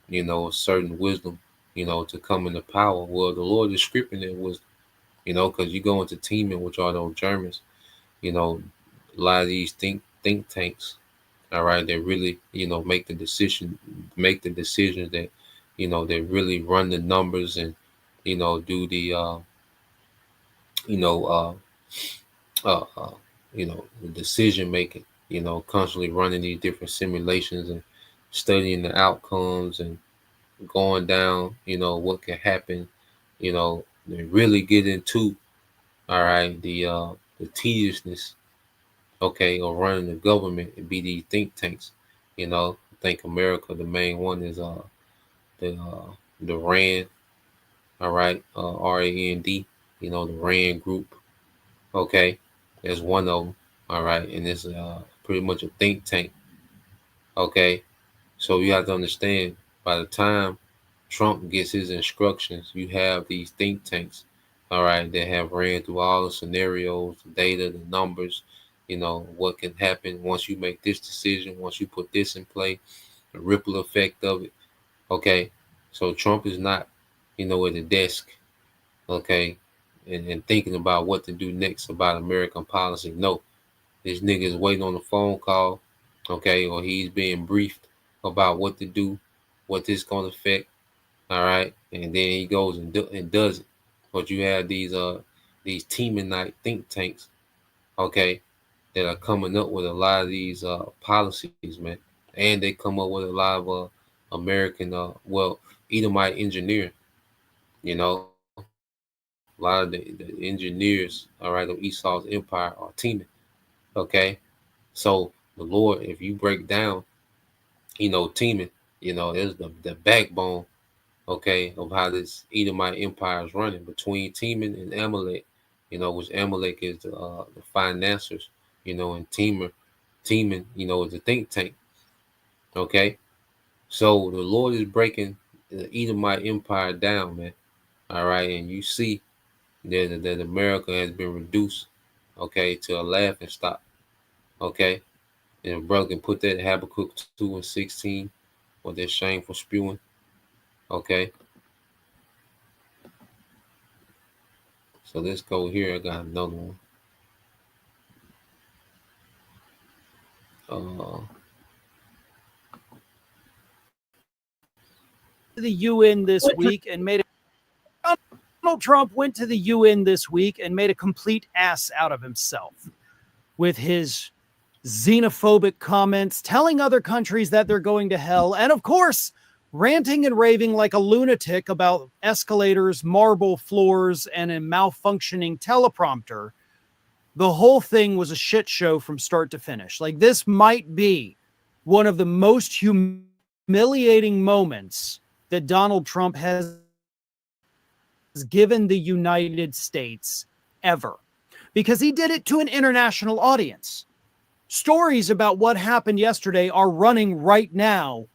a certain wisdom, to come into power. Well, the Lord is scripting that wisdom, because you go into Teman, which are those Germans, a lot of these think tanks, all right, they really, make the decisions that, they really run the numbers and, do the, the decision making, constantly running these different simulations and studying the outcomes and going down, what can happen, they really get into, all right, the tediousness, okay, of running the government and be these think tanks. I think America, the main one is the RAND, all right, RAND, the RAND group, okay, there's one of them, all right, and it's pretty much a think tank, okay. So you have to understand, by the time Trump gets his instructions, you have these think tanks, all right, that have ran through all the scenarios, the data, the numbers, what can happen once you make this decision, once you put this in play, the ripple effect of it. Okay. So Trump is not, at the desk, okay, and thinking about what to do next about American policy. No, this nigga is waiting on a phone call, okay, or he's being briefed about what to do, what this going to affect, all right, and then he goes and does it. But you have these Temanite think tanks, okay, that are coming up with a lot of these policies, man, and they come up with a lot of American, Edomite engineering, a lot of the engineers, all right, of Esau's empire are Teman, okay. So the Lord, if you break down, Teman, is the backbone, okay, of how this Edomite empire is running between Teman and Amalek, which Amalek is the financiers, and Teman, is the think tank, okay. So the Lord is breaking the Edomite empire down, man, all right, and you see that America has been reduced, okay, to a laughing stock, okay. And brother can put that in Habakkuk 2:16, or that shameful spewing, okay. So let's go here. I got another one. The UN this week and made Donald Trump went to the UN this week and made a complete ass out of himself with his xenophobic comments, telling other countries that they're going to hell, and of course, ranting and raving like a lunatic about escalators, marble floors, and a malfunctioning teleprompter. The whole thing was a shit show from start to finish. Like, this might be one of the most humiliating moments that Donald Trump has given the United States ever, because he did it to an international audience. Stories about what happened yesterday are running right now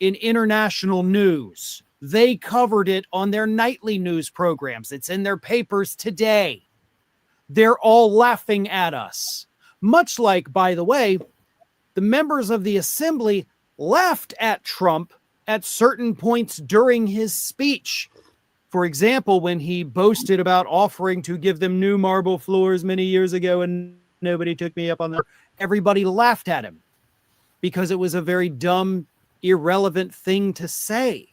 in international news. They covered it on their nightly news programs. It's in their papers today. They're all laughing at us. Much like, by the way, the members of the assembly laughed at Trump at certain points during his speech. For example, when he boasted about offering to give them new marble floors many years ago and nobody took me up on that, everybody laughed at him because it was a very dumb, irrelevant thing to say.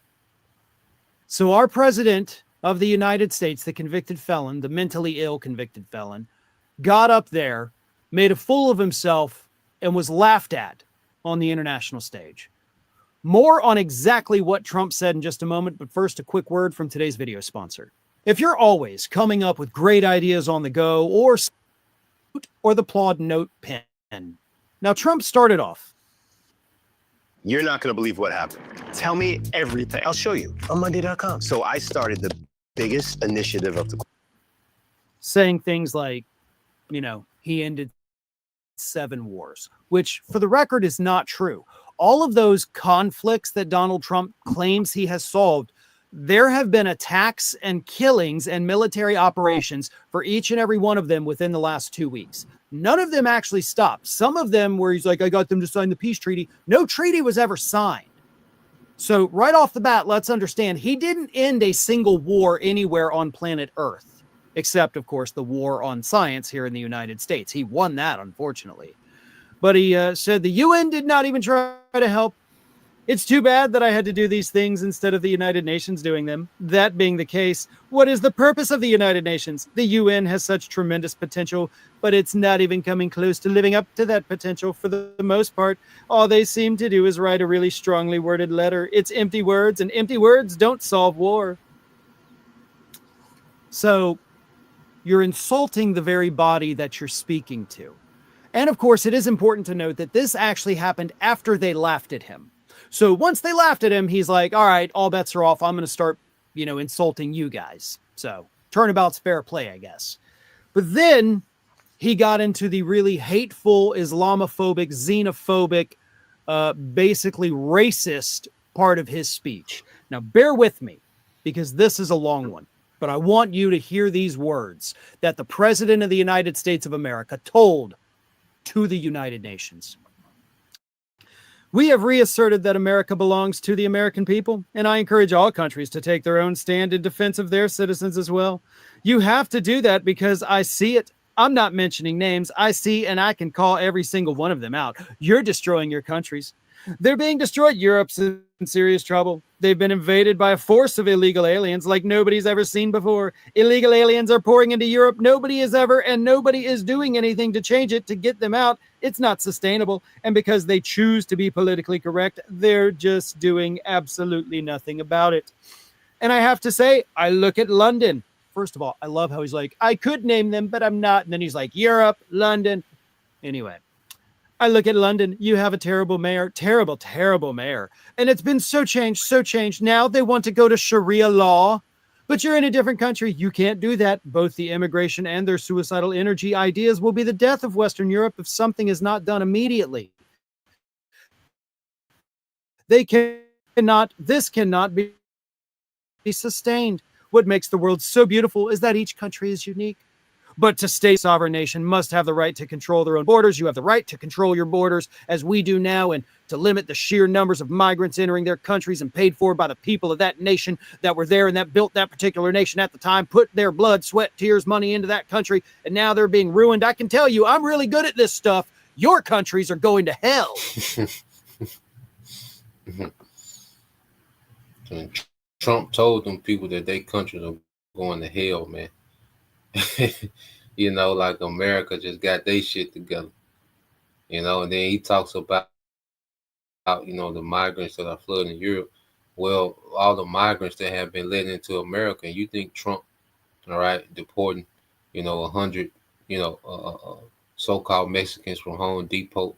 So our president of the United States, the convicted felon, the mentally ill convicted felon, got up there, made a fool of himself, and was laughed at on the international stage. More on exactly what Trump said in just a moment, but first a quick word from today's video sponsor. If you're always coming up with great ideas on the go or the Plod Note pen. Now, Trump started off. You're not going to believe what happened. Tell me everything. I'll show you on Monday.com. So I started the biggest initiative of the saying things like, you know, he ended 7 wars, which for the record is not true. All of those conflicts that Donald Trump claims he has solved, there have been attacks and killings and military operations for each and every one of them within the last 2 weeks. None of them actually stopped. Some of them where he's like, I got them to sign the peace treaty. No treaty was ever signed. So right off the bat, let's understand he didn't end a single war anywhere on planet Earth, except, of course, the war on science here in the United States. He won that, unfortunately. But he said the UN did not even try to help. It's too bad that I had to do these things instead of the United Nations doing them. That being the case, what is the purpose of the United Nations? The UN has such tremendous potential, but it's not even coming close to living up to that potential for the most part. All they seem to do is write a really strongly worded letter. It's empty words, and empty words don't solve war. So you're insulting the very body that you're speaking to. And of course, it is important to note that this actually happened after they laughed at him. So once they laughed at him, he's like, all right, all bets are off. I'm going to start, insulting you guys. So turnabout's fair play, I guess. But then he got into the really hateful, Islamophobic, xenophobic, basically racist part of his speech. Now, bear with me because this is a long one, but I want you to hear these words that the President of the United States of America told to the United Nations. We have reasserted that America belongs to the American people, and I encourage all countries to take their own stand in defense of their citizens as well. You have to do that because I see it. I'm not mentioning names. I see, and I can call every single one of them out. You're destroying your countries. They're being destroyed. Europe's in serious trouble. They've been invaded by a force of illegal aliens like nobody's ever seen before. Illegal aliens are pouring into Europe. Nobody is doing anything to change it, to get them out. It's not sustainable. And because they choose to be politically correct, they're just doing absolutely nothing about it. And I have to say, I look at London. First of all, I love how he's like, I could name them, but I'm not. And then he's like, Europe, London. Anyway. I look at London. You have a terrible mayor, terrible, terrible mayor. And it's been so changed. Now they want to go to Sharia law, but you're in a different country. You can't do that. Both the immigration and their suicidal energy ideas will be the death of Western Europe if something is not done immediately. This cannot be sustained. What makes the world so beautiful is that each country is unique. But to stay a sovereign nation must have the right to control their own borders. You have the right to control your borders as we do now, and to limit the sheer numbers of migrants entering their countries and paid for by the people of that nation that were there and that built that particular nation at the time, put their blood, sweat, tears, money into that country, and now they're being ruined. I can tell you, I'm really good at this stuff. Your countries are going to hell. Trump told them people that their countries are going to hell, man. Like America just got their shit together. And then he talks about the migrants that are flooding Europe. Well, all the migrants that have been let into America, and you think Trump, all right, deporting, 100, so-called Mexicans from Home Depot,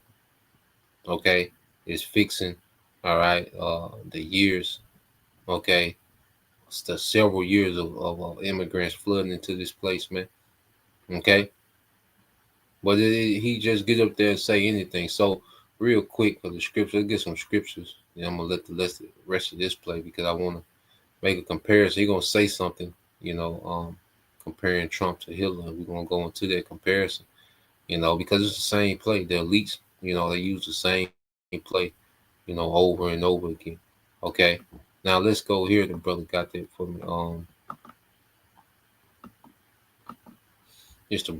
okay, is fixing, all right, the years, okay, it's the several years of immigrants flooding into this place, man, okay. But he just get up there and say anything. So real quick for the scripture, let's get some scriptures. And I'm gonna let the rest of this play because I want to make a comparison. He's gonna say something, comparing Trump to Hitler. We're gonna go into that comparison, because it's the same play. The elites, they use the same play, over and over again. Okay. Now let's go here. The brother got that for me. Just the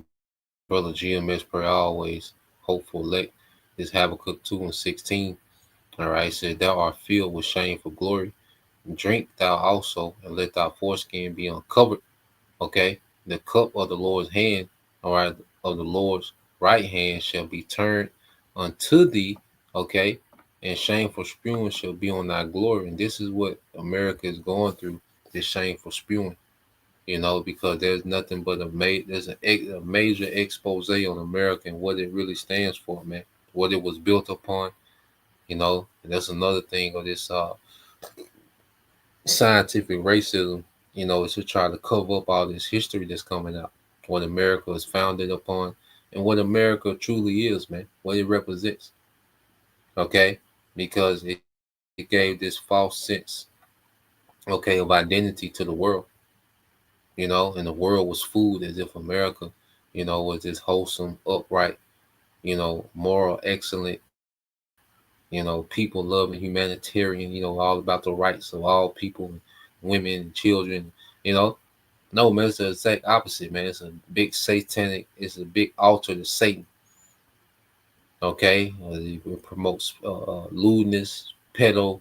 brother GMS per always. Hopeful elect is Habakkuk 2:16. All right, said, Thou art filled with shameful glory. Drink thou also, and let thy foreskin be uncovered. Okay, the cup of the Lord's hand, all right, of the Lord's right hand shall be turned unto thee. Okay, and shameful spewing shall be on thy glory. And this is what America is going through, this shameful spewing. Because there's nothing but there's a major expose on America and what it really stands for, man. What it was built upon, and that's another thing of this scientific racism, is to try to cover up all this history that's coming out, what America is founded upon, and what America truly is, man, what it represents. Okay, because it gave this false sense, okay, of identity to the world. And the world was fooled as if America, was this wholesome, upright, moral, excellent, people loving, humanitarian, all about the rights of all people, women, and children, No, man, it's the exact opposite, man. It's a big satanic, it's a big altar to Satan. Okay, it promotes lewdness, pedo,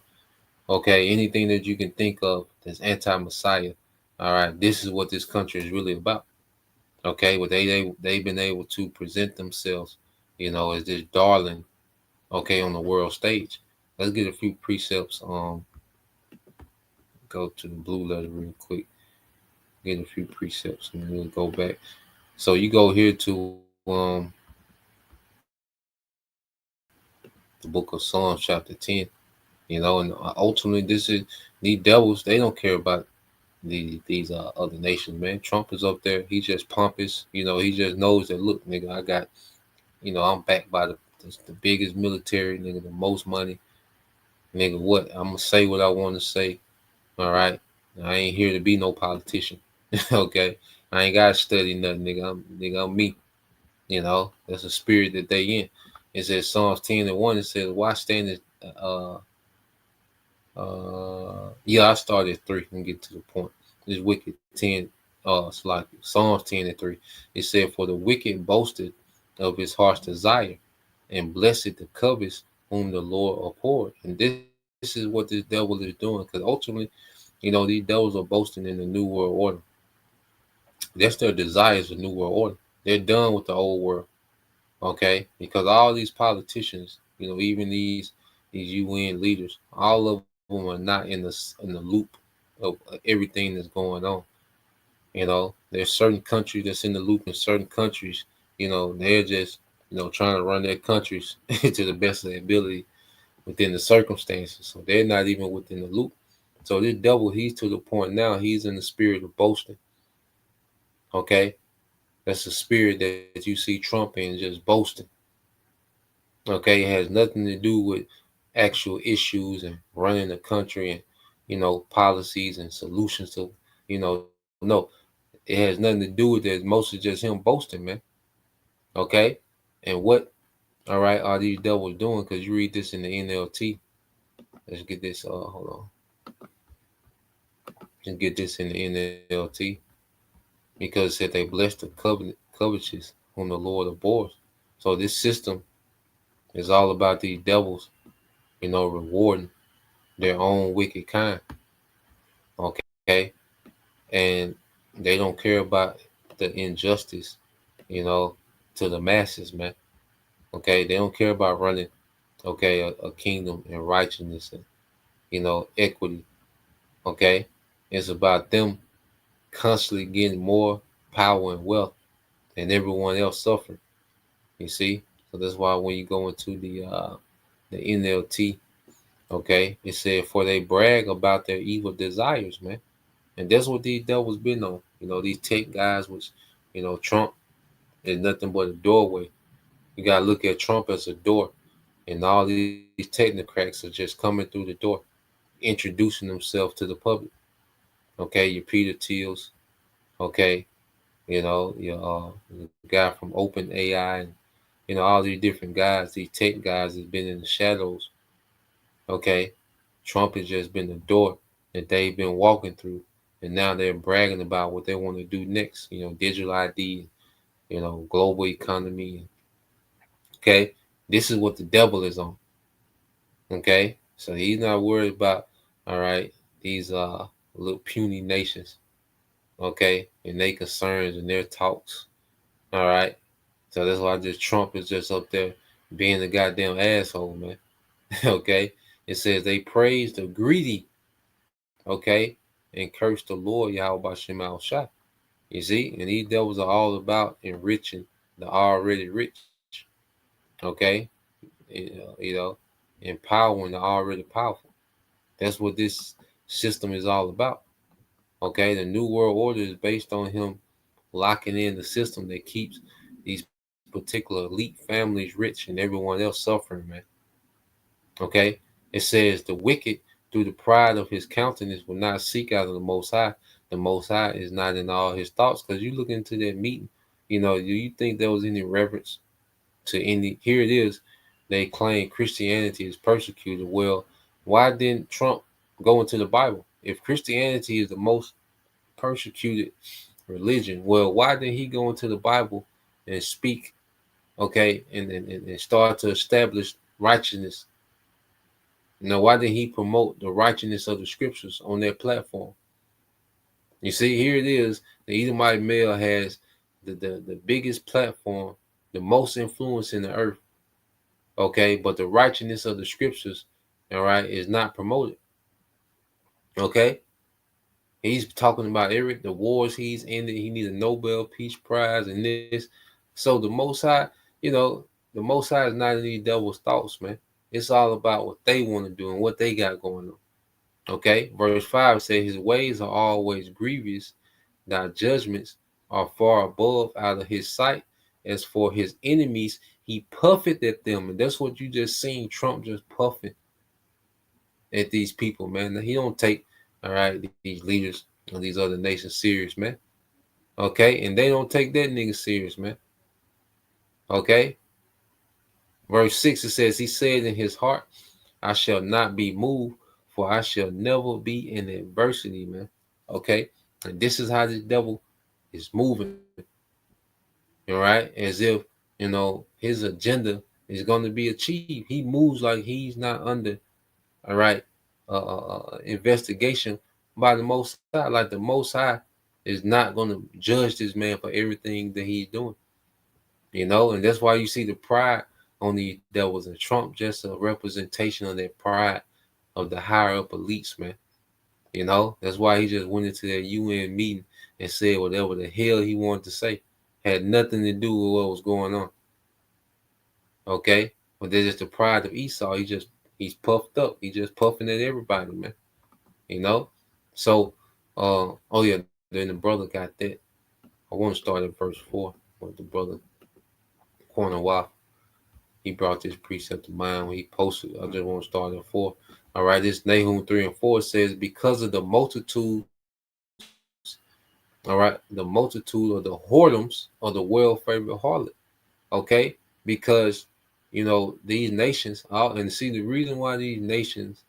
okay, anything that you can think of that's anti-Messiah. All right, this is what this country is really about. Okay, but they've been able to present themselves, as this darling, okay, on the world stage. Let's get a few precepts. Go to the blue letter real quick. Get a few precepts, and we'll go back. So you go here to the book of Psalms, chapter 10. And ultimately, these devils. They don't care about these other nations, man. Trump is up there. He's just pompous. He just knows that. Look, nigga, I got. I'm backed by the biggest military, nigga, the most money, nigga. What I'm gonna say what I want to say. All right, I ain't here to be no politician. Okay, I ain't gotta study nothing, nigga. I'm me. That's a spirit that they in. It says Psalms 10:1. It says, "Why stand yeah, I started at 3 and get to the point. This wicked 10, it's like Psalms 10:3. It said, For the wicked boasted of his heart's desire, and blessed the covetous whom the Lord abhorred. And this is what this devil is doing, because ultimately, these devils are boasting in the New World Order. That's their desire, is the New World Order. They're done with the old world. Okay? Because all these politicians, even these UN leaders, all of them are not in the loop of everything that's going on. There's certain countries that's in the loop, and certain countries, they're just, trying to run their countries to the best of their ability within the circumstances. So they're not even within the loop. So this devil, he's to the point now, he's in the spirit of boasting. Okay? That's the spirit that you see Trump in, just boasting. Okay? It has nothing to do with actual issues and running the country and, policies and solutions to, no. It has nothing to do with it. It's mostly just him boasting, man. Okay? And what, all right, are these devils doing? Because you read this in the NLT. Let's get this, hold on. Let's get this in the NLT. Because it said they bless the covetous whom the Lord abhors. So this system is all about these devils, rewarding their own wicked kind. Okay? And they don't care about the injustice, to the masses, man. Okay, they don't care about running, okay, a kingdom and righteousness and, equity. Okay, it's about them constantly getting more power and wealth and everyone else suffering. You see, so that's why when you go into the NLT, okay, it said for they brag about their evil desires, man, and that's what these devils been on. These tech guys, which Trump is nothing but a doorway. You gotta look at Trump as a door, and all these technocrats are just coming through the door, introducing themselves to the public. Okay, your Peter Thiels, okay, the guy from Open AI, and all these different guys, these tech guys has been in the shadows. Okay, Trump has just been the door that they've been walking through, and now they're bragging about what they want to do next. Digital ID, global economy. Okay, this is what the devil is on. Okay, so he's not worried about, all right, these little puny nations. Okay, and their concerns and their talks. All right, so that's why just Trump is just up there being a goddamn asshole, man. Okay, it says they praise the greedy, okay, and curse the Lord Yahweh Shemal Shah. You see, and these devils are all about enriching the already rich, okay, empowering the already powerful. That's what this system is all about. Okay, the New World Order is based on him locking in the system that keeps these particular elite families rich and everyone else suffering, man. Okay, it says the wicked through the pride of his countenance will not seek out of the Most High. The Most High is not in all his thoughts. Because you look into that meeting, do you think there was any reverence to any? Here it is. They claim Christianity is persecuted. Well, why didn't Trump go into the Bible? If Christianity is the most persecuted religion, well, why didn't he go into the Bible and speak, okay, and start to establish righteousness? Why did he promote the righteousness of the scriptures on their platform? You see, here it is. The Edomite male has the biggest platform, the most influence in the earth. Okay, but the righteousness of the scriptures, all right, is not promoted. Okay, he's talking about the wars he's ended. He needs a Nobel Peace Prize and this. So the Most High, the Most High is not in these devil's thoughts, man. It's all about what they want to do and what they got going on. Okay, verse 5 says, his ways are always grievous, thy judgments are far above out of his sight. As for his enemies, he puffeth at them. And that's what you just seen Trump just puffing at these people, man. Now, he don't take, all right, these leaders of these other nations serious, man. Okay, and they don't take that nigga serious, man. Okay, verse 6, it says, he said in his heart, I shall not be moved, for I shall never be in adversity, man. Okay, and this is how the devil is moving, all right, as if his agenda is going to be achieved. He moves like he's not under, all right, investigation by the Most High. Like the Most High is not going to judge this man for everything that he's doing, and that's why you see the pride on the devils, and Trump just a representation of that pride of the higher up elites, man. That's why he just went into that UN meeting and said whatever the hell he wanted to say. Had nothing to do with what was going on. Okay? But there's just the pride of Esau. He's puffed up. He's just puffing at everybody, man. So, oh yeah, then the brother got that. I want to start at verse 4, but the brother, Corner Waff, he brought this precept to mind when he posted. I just want to start at 4. All right, this Nahum 3 and 4 says, because of the multitude, all right, the multitude of the whoredoms of the well-favored harlot. Okay, because these nations, and see the reason why these nations,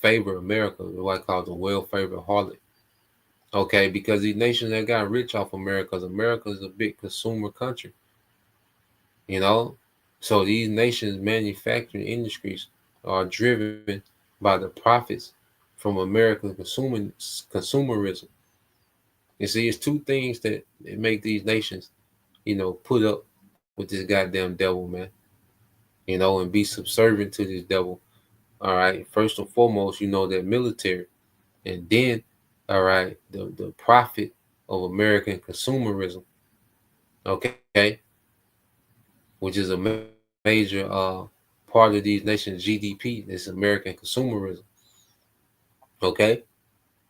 favor America, what I call the well-favored harlot. Okay, because these nations that got rich off America, because America is a big consumer country. So these nations' manufacturing industries are driven by the profits from American consumerism. You see, it's two things that make these nations put up with this goddamn devil, man. And be subservient to this devil. All right. First and foremost, that military. And then, all right, the profit of American consumerism. Okay. Which is a major part of these nations' GDP. This American consumerism. Okay.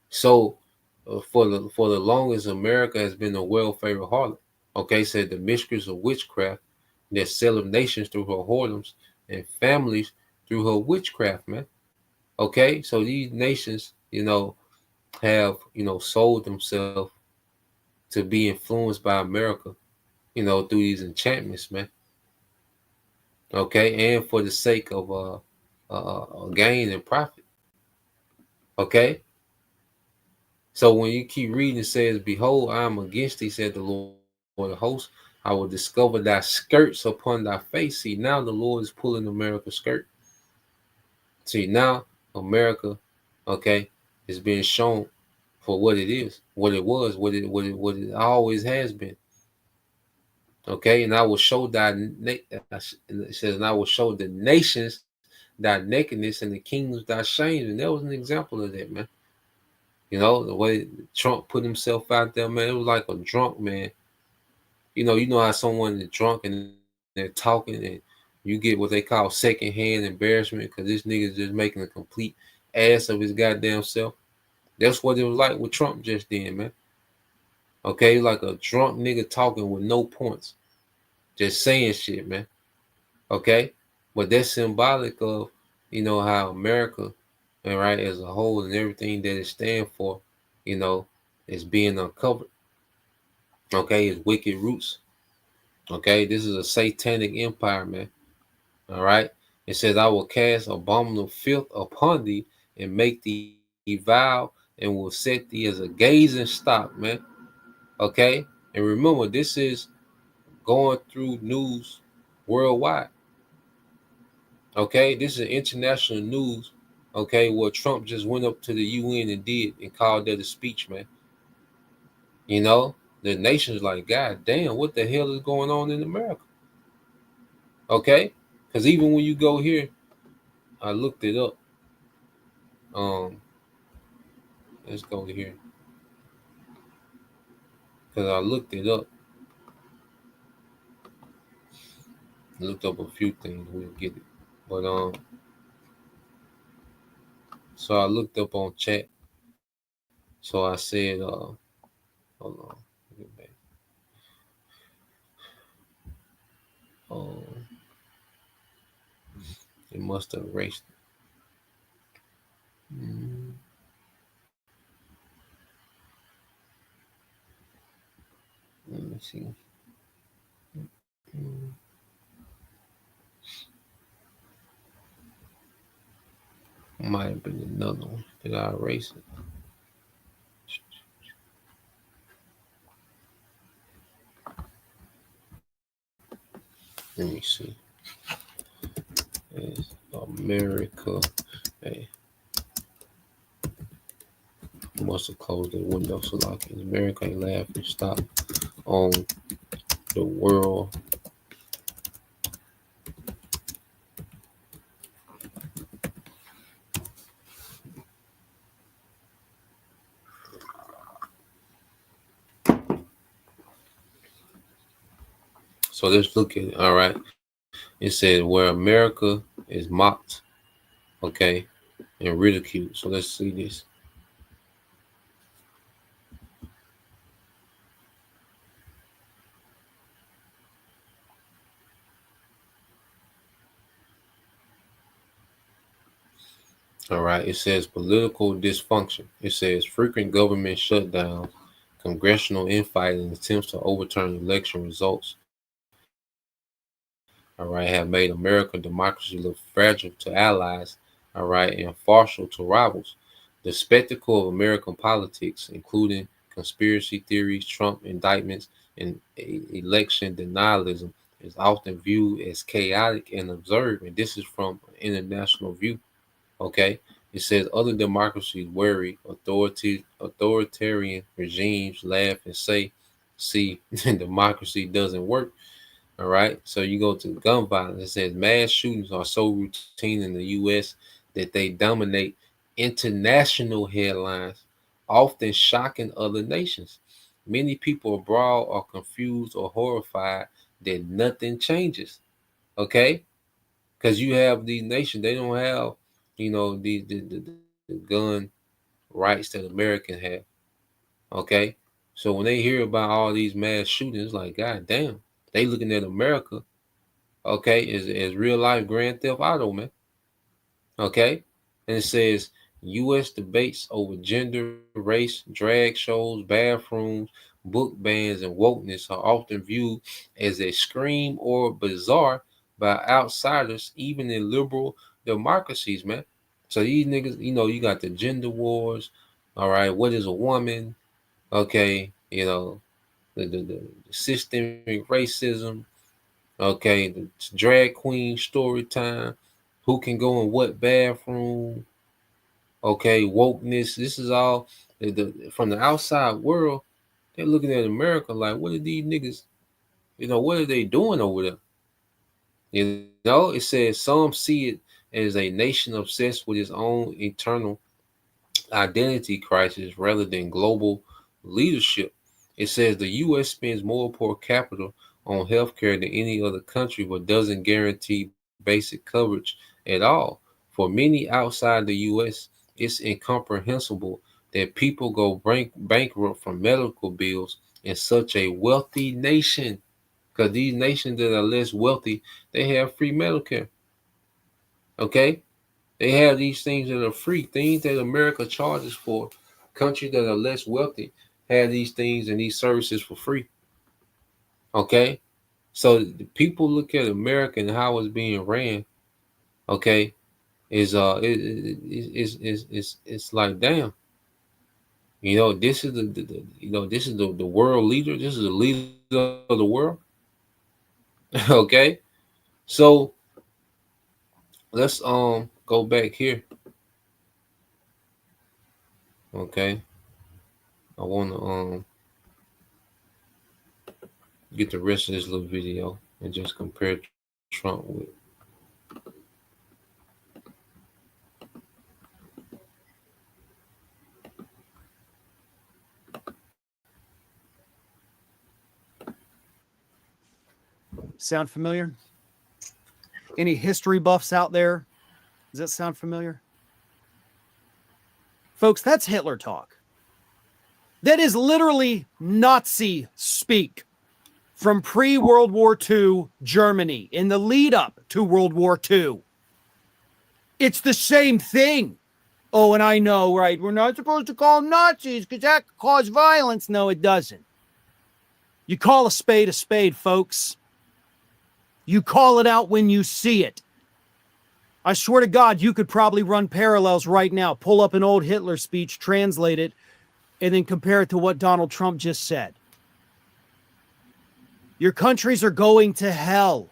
So for the longest, America has been a well-favored harlot. Okay, said the mistress of witchcraft that selling nations through her whoredoms and families through her witchcraft, man. Okay, so these nations, have sold themselves to be influenced by America, through these enchantments, man. Okay, and for the sake of gain and profit. Okay. So when you keep reading, it says, "Behold, I am against thee," said the Lord of hosts. "I will discover thy skirts upon thy face." See, now the Lord is pulling America's skirt. See, now America, okay, is being shown for what it is, what it was, what it always has been. Okay, and I will show it says, "And I will show the nations thy nakedness and the kingdoms thy shame." And that was an example of that, man. The way Trump put himself out there, man, it was like a drunk man. You know how someone is drunk and they're talking and you get what they call secondhand embarrassment because this nigga's just making a complete ass of his goddamn self. That's what it was like with Trump just then, man. Okay, like a drunk nigga talking with no points, just saying shit, man. Okay, but that's symbolic of how America, all right, as a whole and everything that it stands for, is being uncovered. Okay, its wicked roots. Okay, this is a satanic empire, man. All right, it says, "I will cast abominable filth upon thee and make thee vile and will set thee as a gazing stock," man. Okay, and remember, this is going through news worldwide. Okay, this is international news. Okay, what Trump just went up to the UN and did and called that a speech, man. The nation's like, God damn, what the hell is going on in America? Okay, because even when you go here, I looked it up. Let's go here because I looked it up. Looked up a few things. We'll get it, but so I looked up on chat. So I said, hold on, get back. It must have erased it. Let me see. Might have been another one. Did I erase it? Let me see. It's America. Hey. Must have closed the window so like America ain't laughing. Stop on the world. So let's look at it. All right. It said where America is mocked, okay, and ridiculed. So let's see this. All right. It says political dysfunction. It says frequent government shutdowns, congressional infighting, attempts to overturn election results. All right, have made American democracy look fragile to allies, all right, and partial to rivals. The spectacle of American politics, including conspiracy theories, Trump indictments, and election denialism, is often viewed as chaotic and absurd. And this is from an international view. Okay, it says other democracies worry authoritarian regimes laugh and say see, democracy doesn't work. All right. So you go to gun violence. It says mass shootings are so routine in the U.S. that they dominate international headlines, often shocking other nations. Many people abroad are confused or horrified that nothing changes. Okay, because you have these nations, they don't have, the gun rights that Americans have. Okay, so when they hear about all these mass shootings, like, God damn, they looking at America, okay, as real life Grand Theft Auto, man. Okay, and it says U.S. debates over gender, race, drag shows, bathrooms, book bans, and wokeness are often viewed as a scream or bizarre by outsiders, even in liberal democracies, man. So these niggas, you got the gender wars. All right, what is a woman? Okay, the systemic racism. Okay, the drag queen story time. Who can go in what bathroom? Okay, wokeness. This is all from the outside world. They're looking at America like, what are these niggas? What are they doing over there? It says some see it as a nation obsessed with its own internal identity crisis rather than global leadership. It says the U.S. spends more per capita on healthcare than any other country, but doesn't guarantee basic coverage at all. For many outside the U.S., it's incomprehensible that people go bankrupt from medical bills in such a wealthy nation. Because these nations that are less wealthy, they have free Medicare. Okay? They have these things that are free, things that America charges for. Countries that are less wealthy have these things and these services for free. Okay, so the people look at America and how it's being ran. Okay, it's like, damn. This is the world leader. This is the leader of the world. Okay, so let's go back here. Okay, I want to get the rest of this little video and just compare Trump with. Sound familiar? Any history buffs out there? Does that sound familiar? Folks, that's Hitler talk. That is literally Nazi speak from pre-World War II Germany in the lead up to World War II. It's the same thing. Oh, and I know, right? We're not supposed to call them Nazis because that could cause violence. No, it doesn't. You call a spade, folks. You call it out when you see it. I swear to God, you could probably run parallels right now. Pull up an old Hitler speech, translate it, and then compare it to what Donald Trump just said. Your countries are going to hell.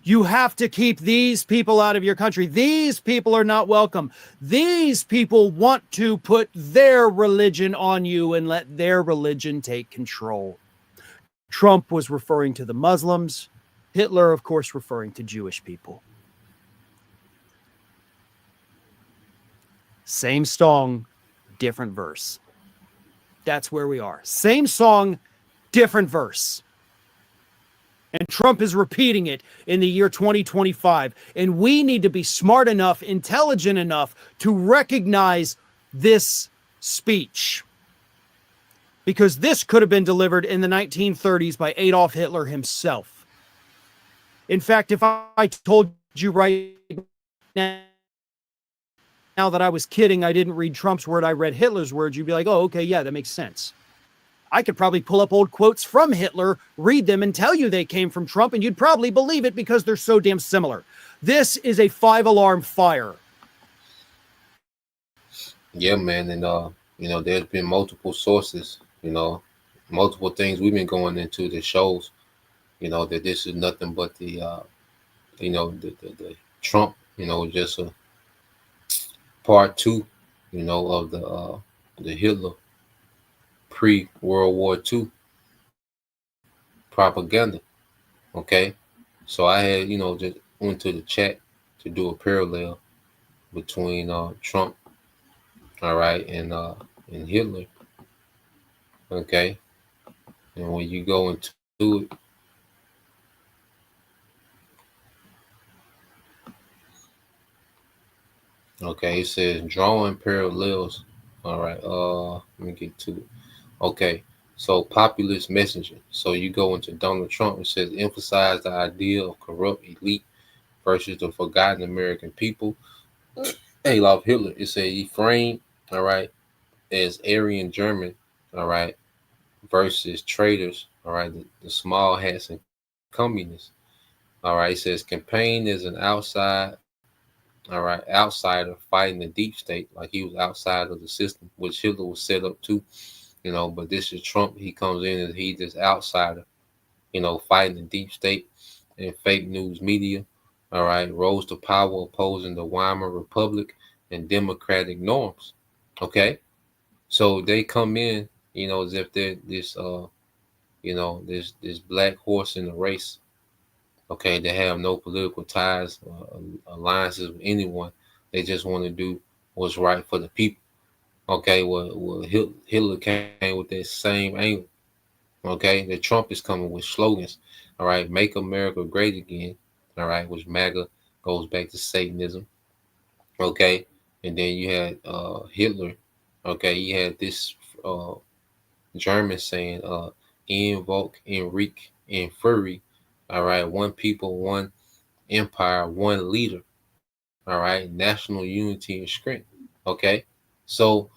You have to keep these people out of your country. These people are not welcome. These people want to put their religion on you and let their religion take control. Trump was referring to the Muslims. Hitler, of course, referring to Jewish people. Same song, different verse. That's where we are. Same song, different verse. And Trump is repeating it in the year 2025. And we need to be smart enough, intelligent enough to recognize this speech. Because this could have been delivered in the 1930s by Adolf Hitler himself. In fact, if I told you right now that I was kidding, I didn't read Trump's word, I read Hitler's words, you'd be like, oh, okay, yeah, that makes sense. I could probably pull up old quotes from Hitler, read them, and tell you they came from Trump, and you'd probably believe it because they're so damn similar. This is a 5-alarm fire. Yeah, man, and there's been multiple sources, multiple things we've been going into that shows, that this is nothing but the Trump, just a part two, of the Hitler pre-World War II. propaganda. Okay, so I had just went to the chat to do a parallel between Trump, all right, and Hitler. Okay, and when you go into it, okay, it says drawing parallels. All right, let me get to it. Okay, so populist messaging. So you go into Donald Trump. It says emphasize the idea of corrupt elite versus the forgotten American people. Adolf Hitler. It said he framed, all right, as Aryan German, all right, versus traitors, all right, the small hats and communists. All right, it says campaign is an all right, outsider fighting the deep state, like he was outside of the system, which Hitler was set up to, but this is Trump. He comes in and he's this outsider, fighting the deep state and fake news media. All right, rose to power opposing the Weimar Republic and democratic norms. Okay, so they come in, as if they're this, this black horse in the race. Okay, they have no political ties, alliances with anyone. They just want to do what's right for the people. Okay, well Hitler came with that same angle. Okay, the Trump is coming with slogans. All right, make America great again. All right, which MAGA goes back to Satanism. Okay, and then you had Hitler. Okay, you had this German saying, "Invoke, Enrique, and Fury." All right, one people, one empire, one leader. All right, national unity and strength. Okay, so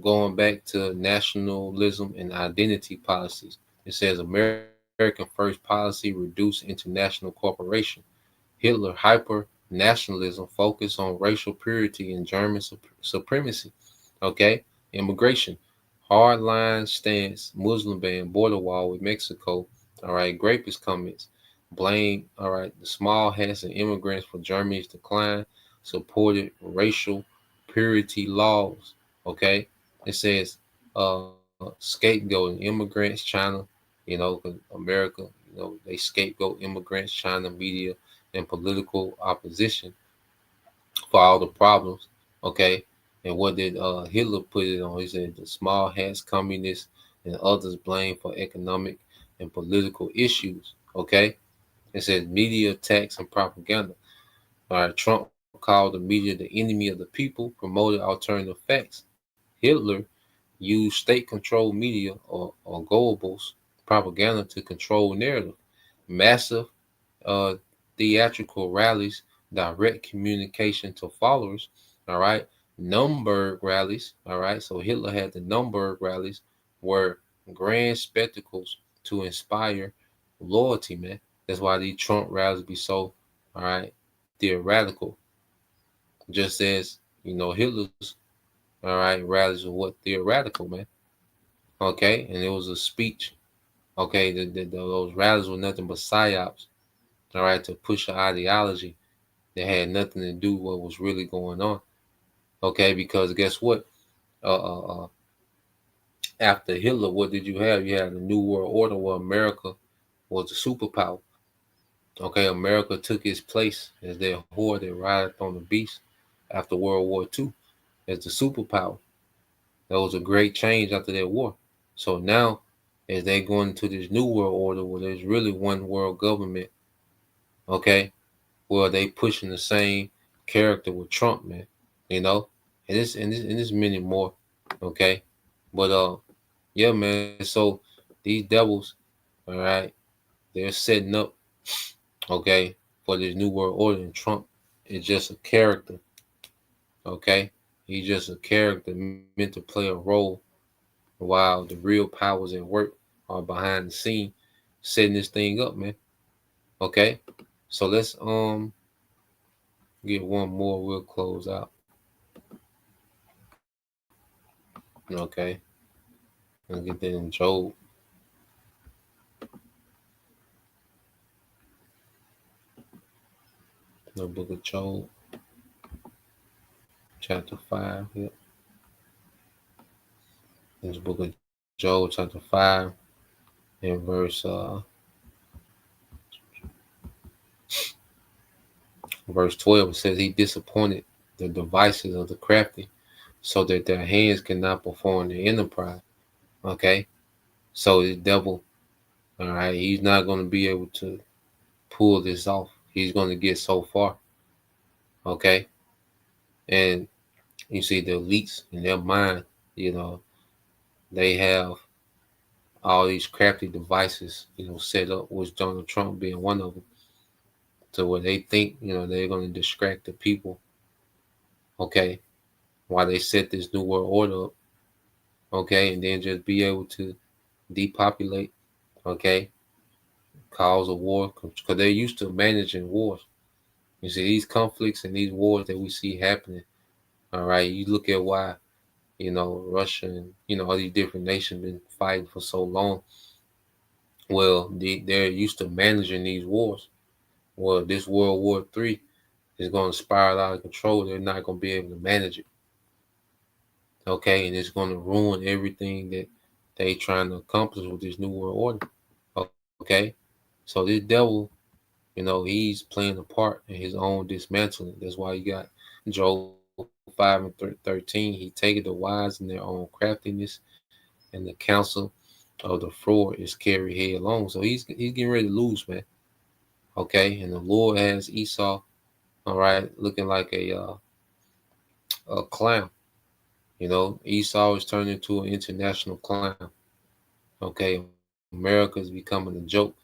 going back to nationalism and identity policies, it says American first policy reduce international cooperation. Hitler hyper nationalism focused on racial purity and German supremacy. Okay, immigration, hardline stance, Muslim ban, border wall with Mexico. All right, grapist comments, blame. All right, the small hats and immigrants for Germany's decline. Supported racial purity laws. Okay, it says scapegoating immigrants, China. 'Cause America, they scapegoat immigrants, China media, and political opposition for all the problems. Okay. And what did Hitler put it on? He said the small hats, communists, and others blamed for economic and political issues. Okay. It said media attacks and propaganda. All right. Trump called the media the enemy of the people, promoted alternative facts. Hitler used state-controlled media or Goebbels propaganda to control narrative. Massive uh, theatrical rallies, direct communication to followers. All right, Nuremberg rallies. All right, so Hitler had the Nuremberg rallies, were grand spectacles to inspire loyalty. Man, that's why these Trump rallies be so theoretical. Just as Hitler's rallies were what theoretical, man. Okay, and it was a speech. Okay, those rallies were nothing but psyops. All right, to push an ideology that had nothing to do with what was really going on. Okay, because guess what? After Hitler, what did you have? You had a new world order where America was a superpower. Okay, America took its place as that whore that rideth on the beast after World War II as the superpower. That was a great change after that war. So now, as they go into this new world order where there's really one world government, okay, well they pushing the same character with Trump, man. And this many more, okay. But yeah, man. So these devils, all right, they're setting up, okay, for this new world order, and Trump is just a character, okay. He's just a character meant to play a role while the real powers at work are behind the scene setting this thing up, man. Okay. So let's get one more, we'll close out. Okay. I'll get that in Job. The book of Job, chapter 5. Yep. This book of Job, chapter 5. in verse 12, it says he disappointed the devices of the crafty, so that their hands cannot perform the enterprise. Okay, so the devil, all right, he's not going to be able to pull this off. He's going to get so far. Okay, and you see the elites in their mind, they have all these crafty devices, set up, with Donald Trump being one of them, to where they think, they're going to distract the people, okay, while they set this new world order up, okay, and then just be able to depopulate, okay, cause a war, because they're used to managing wars. You see, these conflicts and these wars that we see happening, all right, you look at why, Russia and, all these different nations been fighting for so long. Well, they're used to managing these wars. Well, this World War III is going to spiral out of control. They're not going to be able to manage it. Okay, and it's going to ruin everything that they trying to accomplish with this new world order. Okay, so this devil, he's playing a part in his own dismantling. That's why you got Job 5 and 13. He taketh the wise in their own craftiness, and the counsel of the fraud is carried headlong. So he's getting ready to lose, man. Okay, and the Lord has Esau, all right, looking like a clown. Esau is turning into an international clown. Okay, America is becoming a joke.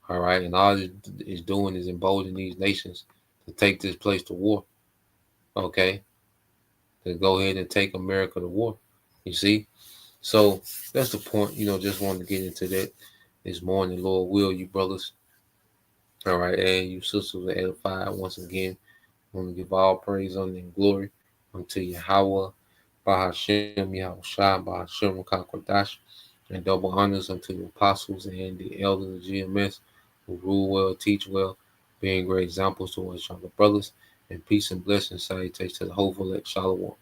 All right, and all it is doing is emboldening these nations to take this place to war. Okay, to go ahead and take America to war. You see, so that's the point. Just wanted to get into that this morning. Lord will, you brothers, all right, and you sisters are edified once again. I want to give all praise, honor, and glory unto Yahweh, Bahashem, Yahushua, Bahashem, Kakwadash, and double honors unto the apostles and the elders of GMS who rule well, teach well, being great examples to us younger brothers, and peace and blessings salutations to the hopeful elect Shalom.